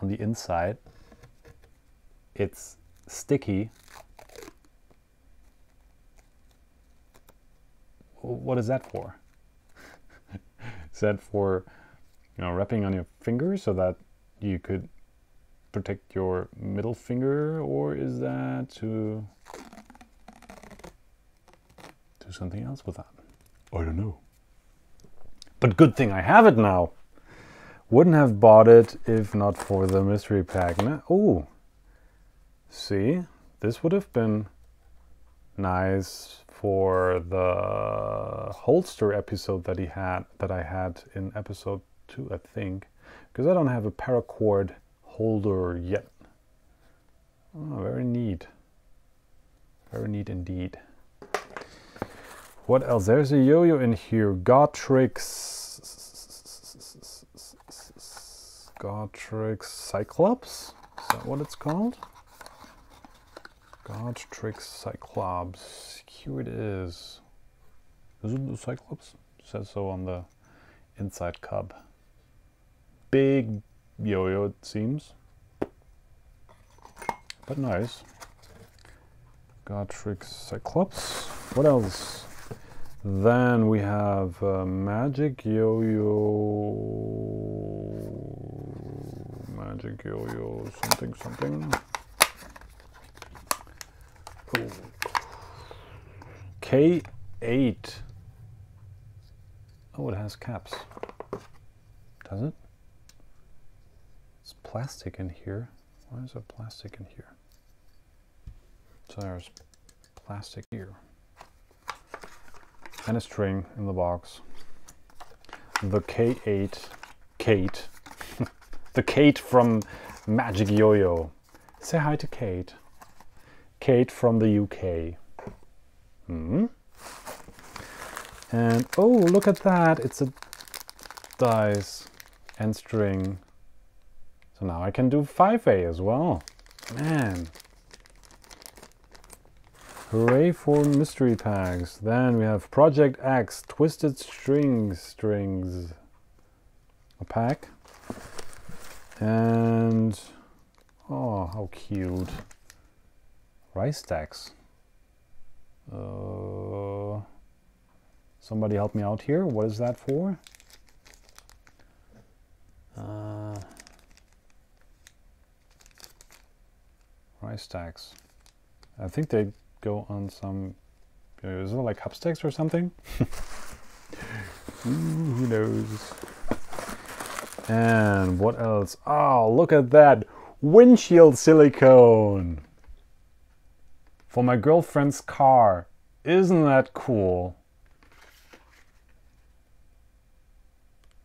on the inside. It's sticky. What is that for? Is that for, you know, wrapping on your finger so that you could protect your middle finger, or is that to do something else with that? I don't know. But good thing I have it now. Wouldn't have bought it if not for the mystery pack. Oh, see, this would have been nice for the holster episode that I had in episode 2, I think, because I don't have a paracord holder yet. Oh, very neat. Very neat indeed. What else? There's a yo-yo in here. Gotrix Cyclops? Is that what it's called? Gotrix Cyclops. Here it is. Is it the Cyclops? It says so on the inside cub. Big yo-yo, it seems. But nice. Gotrix Cyclops. What else? Then we have Magic Yo-Yo, something something. Oh. K8. Oh, it has caps. Does it? It's plastic in here. Why is there plastic in here? So there's plastic here. And a string in the box. The K8 Kate. The Kate from Magic Yo-Yo. Say hi to Kate. Kate from the UK. And oh, look at that. It's a dice and string. So now I can do 5A as well. Man. Hooray for mystery packs. Then we have Project X, Twisted Strings. A pack. And, oh, how cute. Rice stacks. Somebody help me out here. What is that for? Rice stacks. I think they go on some, is it like hubsticks or something? Who knows? And what else? Oh, look at that! Windshield silicone! For my girlfriend's car. Isn't that cool?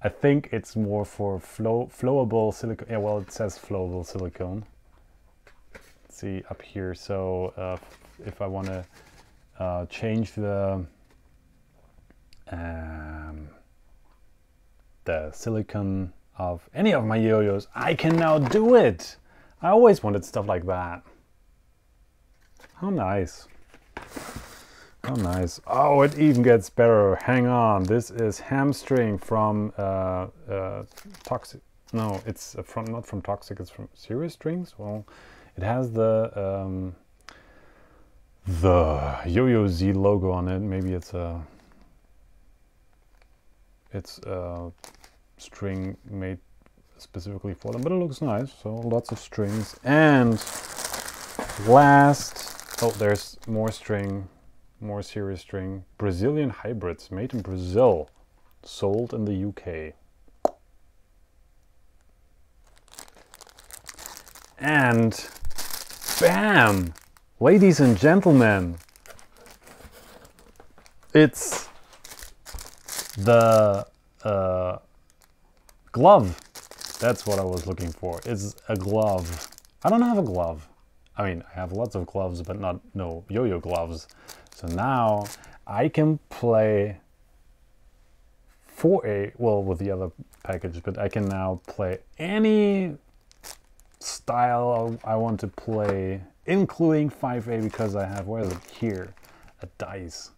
I think it's more for flowable silicone. Yeah, well, it says flowable silicone. let's see up here. So if I want to change the silicon of any of my yo-yos, I can now do it. I always wanted stuff like that. How nice. How nice. Oh, it even gets better. Hang on. This is hamstring from Toxic. No, it's from not from Toxic, it's from Serious Strings. Well, it has the YoyoZ logo on it. Maybe it's a string made specifically for them, but it looks nice. So lots of strings. And last, oh, there's more string, more serious string. Brazilian hybrids made in Brazil, sold in the UK. And bam, ladies and gentlemen, it's the glove. That's what I was looking for. It's a glove. I don't have a glove. I mean, I have lots of gloves, but no yo-yo gloves. So now I can play with the other package, but I can now play any style I want to play, including 5A, because I have, where is it? Here, a dice.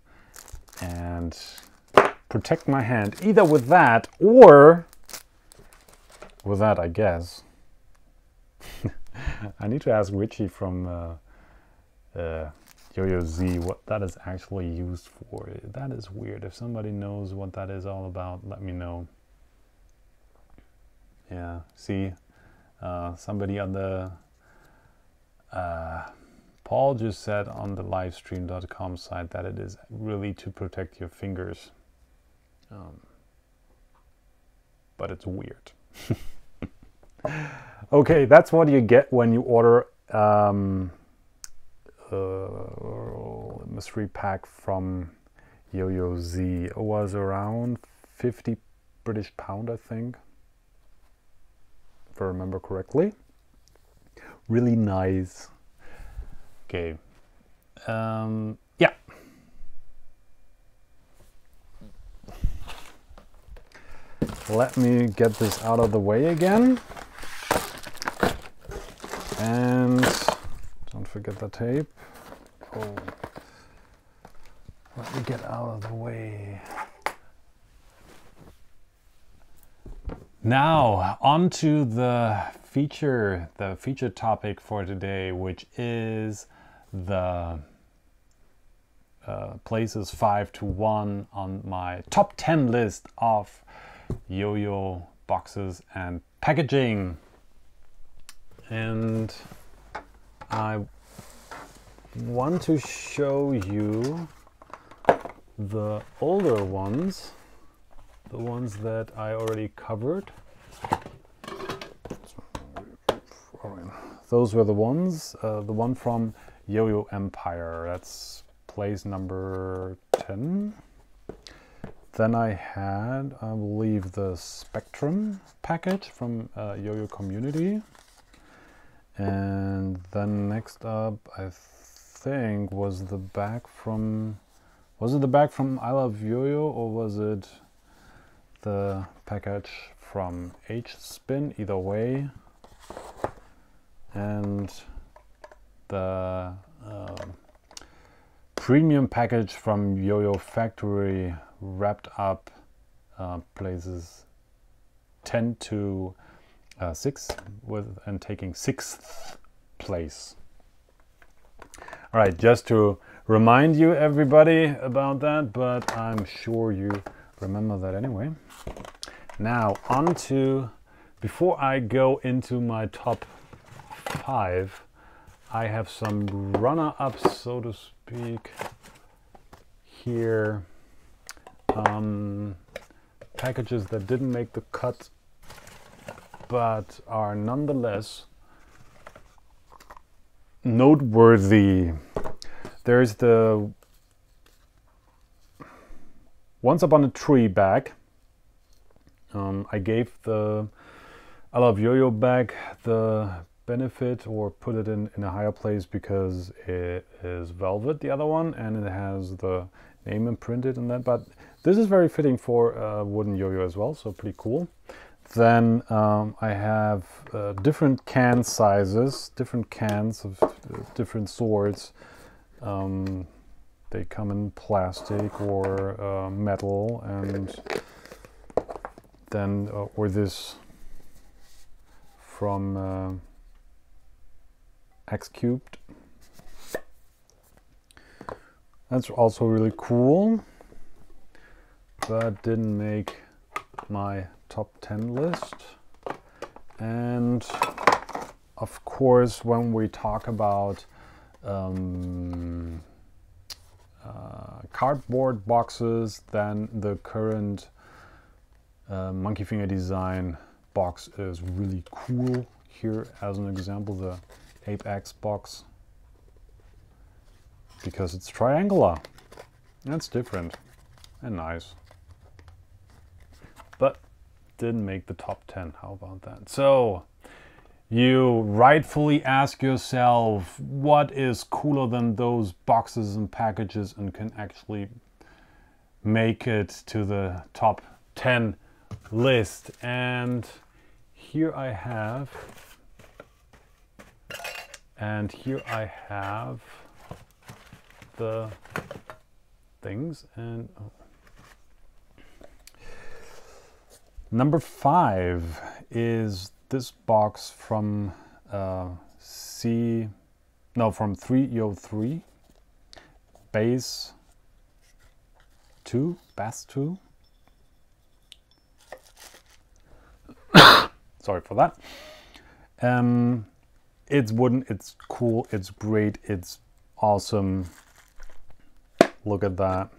And protect my hand either with that or with that, I guess. I need to ask Richie from YoyoZ what that is actually used for. That is weird. If somebody knows what that is all about, let me know. Yeah, see, somebody on the Paul just said on the livestream.com site that it is really to protect your fingers. But it's weird. Okay, that's what you get when you order a mystery pack from YoyoZ. It was around 50 British pound, I think, if I remember correctly. Really nice. Okay. Yeah. Let me get this out of the way again. And don't forget the tape. Oh. Let me get out of the way. Now, on to the feature topic for today, which is the places 5 to 1 on my top 10 list of yo-yo boxes and packaging. And I want to show you the older ones, the ones that I already covered. Those were the ones, the one from Yo-Yo Empire, that's place number 10. Then I had, I believe, the Spectrum package from Yo-Yo Community. And then next up, I think, was the bag from, was it the bag from I Love Yo-Yo, or was it the package from H-Spin? Either way. And the premium package from Yo-Yo Factory, wrapped up places 10 to 6 and taking 6th place. All right, just to remind you everybody about that, but I'm sure you remember that anyway. Now on to, before I go into my top 5, I have some runner-ups, so to speak, here. Packages that didn't make the cut, but are nonetheless noteworthy. There's the Once Upon a Tree bag. I gave the I Love Yo-Yo bag the benefit or put it in a higher place because it is velvet, the other one, and it has the name imprinted in that. But this is very fitting for a wooden yo-yo as well, so pretty cool. Then I have different can sizes, different cans of different sorts. They come in plastic or metal, and then or this from X Cubed. That's also really cool, but didn't make my top 10 list. And of course, when we talk about cardboard boxes, then the current monkey finger design box is really cool. Here as an example, the Apex box, because it's triangular. That's different and nice, but didn't make the top 10. How about that? So you rightfully ask yourself, what is cooler than those boxes and packages and can actually make it to the top 10 list? And here I have the things, and number 5 is this box from from 3yo3 Bass 2. Sorry for that. It's wooden, it's cool, it's great, it's awesome. Look at that,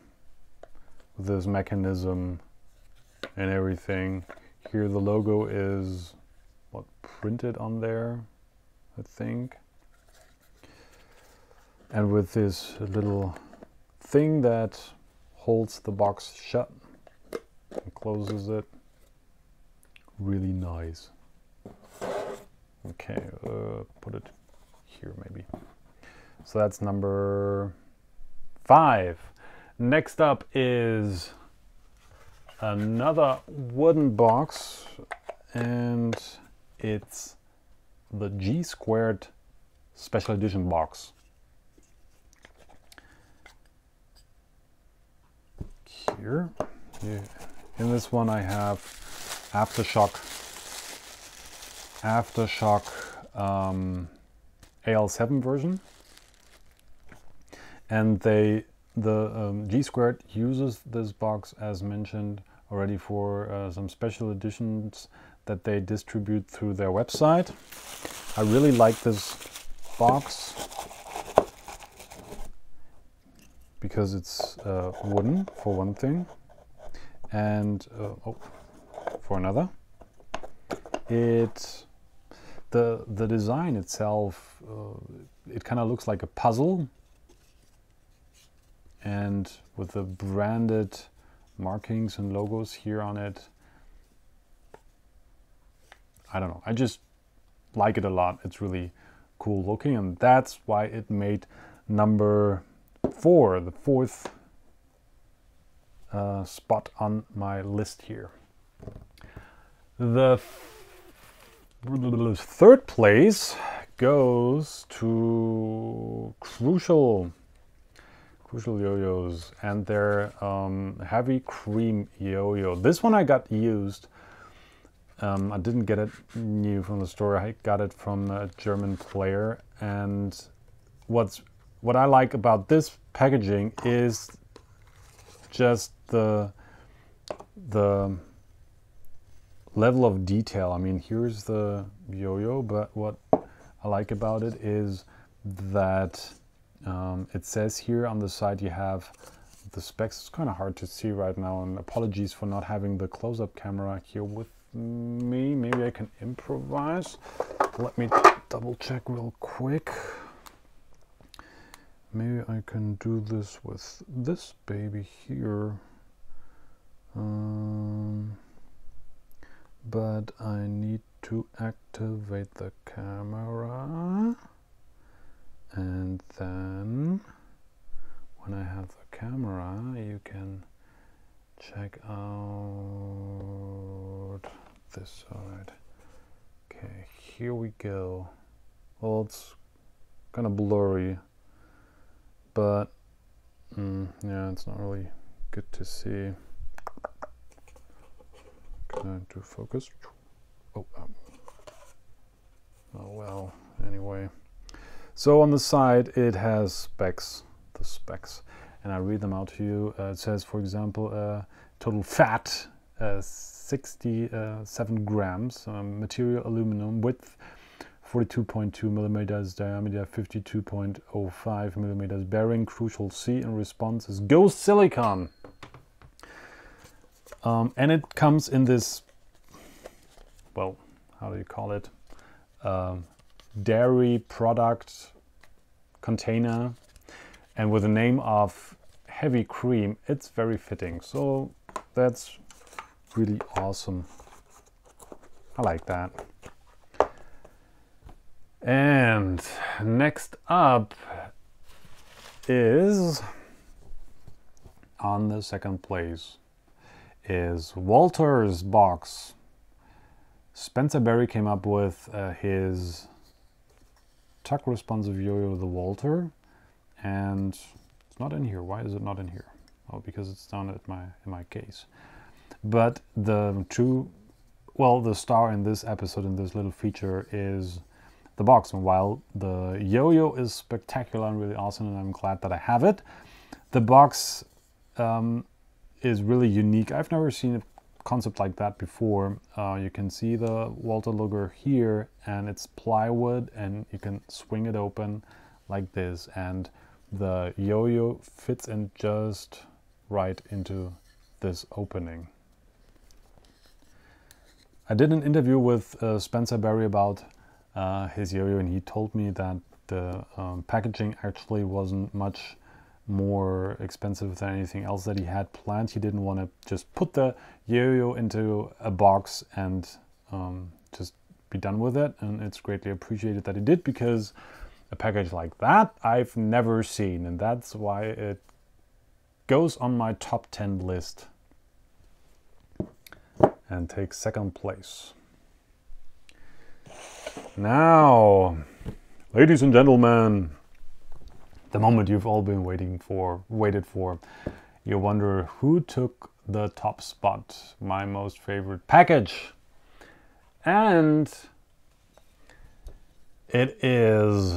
this mechanism and everything. Here the logo is printed on there, I think. And with this little thing that holds the box shut and closes it. Really nice. Okay, put it here maybe. So that's number 5. Next up is another wooden box, and it's the G² Special Edition box. Here, in this one I have Aftershock AL7 version, and the G² uses this box, as mentioned already, for some special editions that they distribute through their website. I really like this box because it's wooden, for one thing, and for another, the design itself, it kind of looks like a puzzle, and with the branded markings and logos here on it. I don't know, I just like it a lot. It's really cool looking, and that's why it made number 4, the 4th spot on my list here. The 3rd place goes to Crucial Yo-Yos and their Heavy Cream Yo-Yo. This one I got used. I didn't get it new from the store. I got it from a German player, and what I like about this packaging is just the level of detail. I mean, here's the yo-yo, but what I like about it is that it says here on the side you have the specs. It's kind of hard to see right now, and apologies for not having the close-up camera here with me. Maybe I can improvise. Let me double check real quick. Maybe I can do this with this baby here. But I need to activate the camera, and then when I have the camera you can check out this side. Okay, here we go. Well, it's kind of blurry, but yeah, it's not really good to see. Can I do focus? Oh, oh well, anyway. So on the side it has specs, the specs, and I read them out to you. It says, for example, total fat 67 grams, material aluminum, width 42.2 millimeters, diameter 52.05 millimeters, bearing crucial C in response is Go Silicon. And it comes in this, well, how do you call it? Dairy product container, and with the name of heavy cream. It's very fitting, so that's really awesome. I like that. And next up is, on the second place, is Walter's box. Spencer Berry came up with his tuck responsive yo-yo, the Walter, and it's not in here. Why is it not in here? Oh, because it's down at in my case. But the star in this episode, in this little feature, is the box. And while the yo-yo is spectacular and really awesome, and I'm glad that I have it, the box is really unique. I've never seen a concept like that before. You can see the Walter logo here, and it's plywood, and you can swing it open like this, and the yo-yo fits in just right into this opening. I did an interview with Spencer Berry about his yo-yo, and he told me that the packaging actually wasn't much more expensive than anything else that he had planned. He didn't want to just put the yo-yo into a box and just be done with it, and it's greatly appreciated that he did, because a package like that I've never seen, and that's why it goes on my top 10 list and takes second place. Now, ladies and gentlemen, the moment you've all been waited for. You wonder who took the top spot, my most favorite package. And it is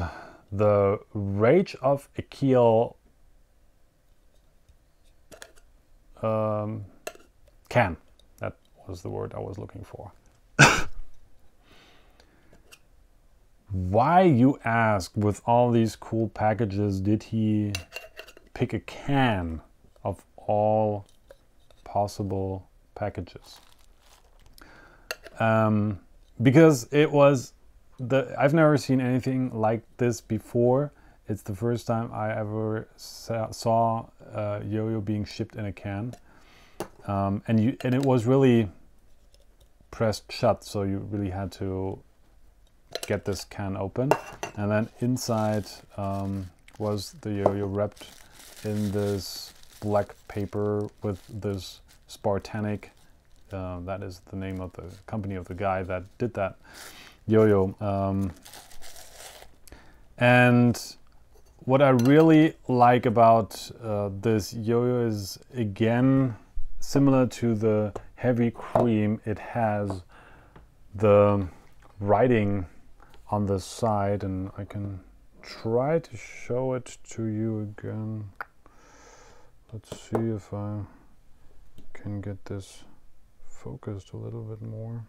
the Rage of Akil can. That was the word I was looking for. Why, you ask, with all these cool packages, did he pick a can of all possible packages? Because it was I've never seen anything like this before. It's the first time I ever saw yo-yo being shipped in a can, and it was really pressed shut, so you really had to get this can open, and then inside was the yo-yo wrapped in this black paper with this Spartanic, that is the name of the company of the guy that did that yo-yo. And what I really like about this yo-yo is, again, similar to the heavy cream, it has the writing on the side, and I can try to show it to you again. Let's see if I can get this focused a little bit more.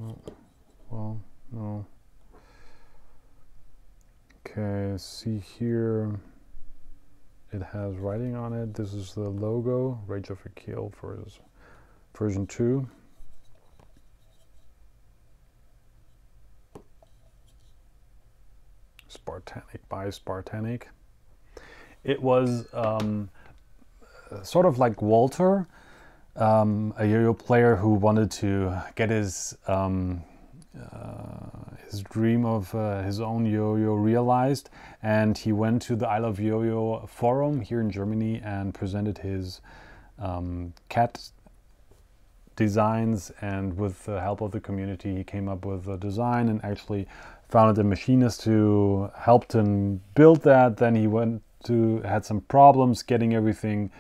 Oh, well, no. Okay, see here, it has writing on it. This is the logo, Rage of Akil for his version 2. Spartanic by Spartanic. It was sort of like Walter, a yo-yo player who wanted to get his dream of his own yo-yo realized, and he went to the I Love Yo-Yo forum here in Germany and presented his cat designs, and with the help of the community he came up with a design and actually found a machinist who helped him build that. Then he had some problems getting everything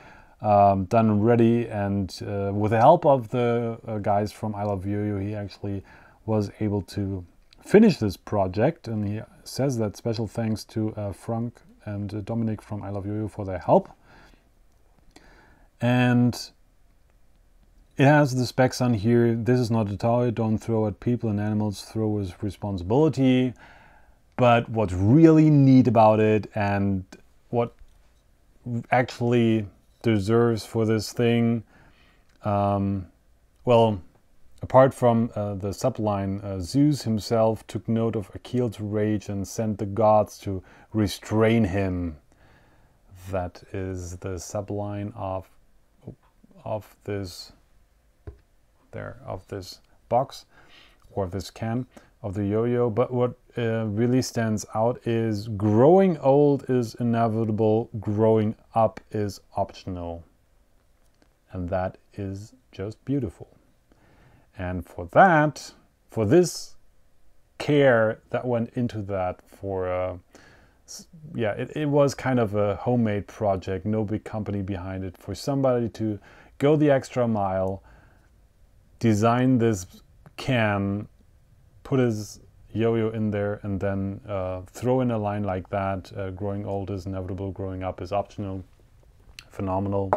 done and ready, and with the help of the guys from I Love Yo-Yo, he actually was able to finish this project. And he says that special thanks to Frank and Dominic from I Love Yo-Yo for their help. And it has the specs on here. This is not a toy, don't throw at people and animals, throw with responsibility. But what's really neat about it, and what actually deserves for this thing, well, apart from the subline, Zeus himself took note of Achilles' rage and sent the gods to restrain him. That is the subline of this box, or this can of the yo-yo. But what really stands out is growing old is inevitable, growing up is optional. And that is just beautiful. And for this care that went into that, it was kind of a homemade project, no big company behind it, for somebody to go the extra mile, design this can, put his yo-yo in there, and then throw in a line like that, growing old is inevitable, growing up is optional. Phenomenal.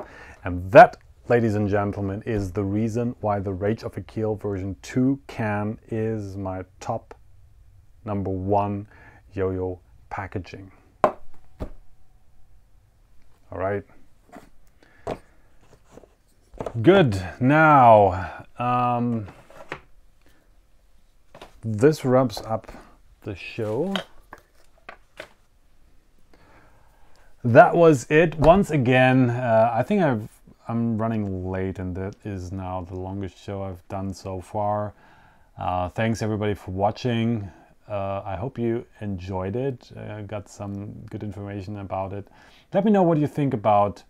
And that, ladies and gentlemen, is the reason why the Rage of Akil version 2 can is my top #1 yo-yo packaging. All right. Good. Now, this wraps up the show. That was it. Once again, I think I'm running late, and that is now the longest show I've done so far. Thanks everybody for watching. I hope you enjoyed it, got some good information about it. Let me know what you think about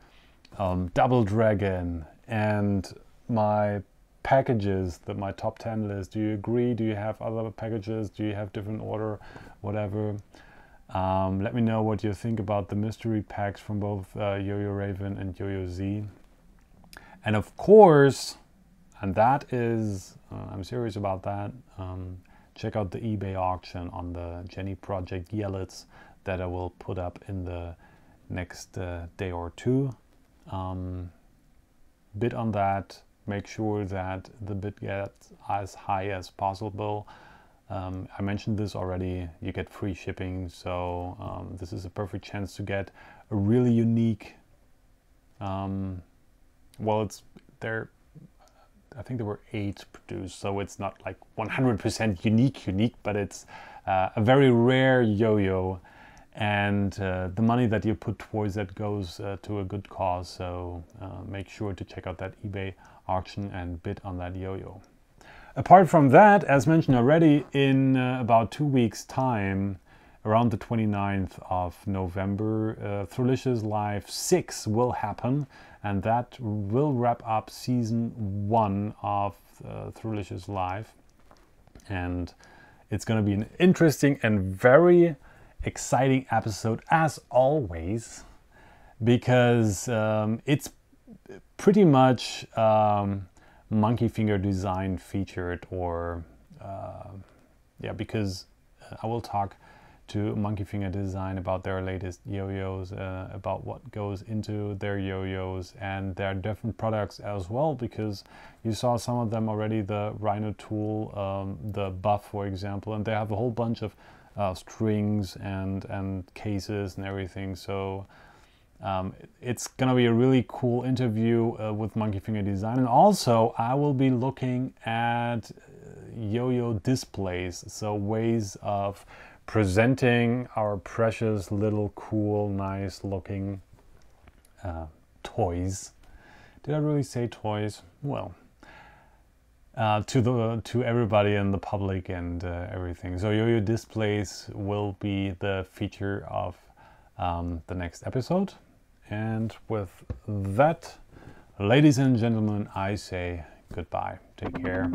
Double Dragon and my packages, my top 10 list. Do you agree? Do you have other packages? Do you have different order? Whatever. Let me know what you think about the mystery packs from both YoyoRaven and YoyoZ. And of course, and that is, I'm serious about that, check out the eBay auction on the Jenny Project Yellets that I will put up in the next day or two. Bid on that. Make sure that the bid gets as high as possible. I mentioned this already, you get free shipping, so this is a perfect chance to get a really unique, well, it's there, I think there were 8 produced, so it's not like 100% unique, but it's a very rare yo-yo, and the money that you put towards that goes to a good cause, so make sure to check out that eBay auction and bid on that yo-yo. Apart from that, as mentioned already, in about 2 weeks time, around the 29th of November, Throwlicious Live 6 will happen, and that will wrap up season 1 of Throwlicious Live. And it's going to be an interesting and very exciting episode, as always, because it's pretty much monkey finger design featured, or because I will talk to Monkey Finger Design about their latest yo-yos, about what goes into their yo-yos and their different products as well, because you saw some of them already, the Rhino tool, the Buff, for example, and they have a whole bunch of strings and cases and everything. So it's gonna be a really cool interview with Monkey Finger Design. And also I will be looking at yo-yo displays, so ways of presenting our precious little cool nice looking toys Did I really say toys? Well, to everybody in the public and everything. So YoYo displays will be the feature of the next episode. And with that, ladies and gentlemen, I say goodbye. Take care.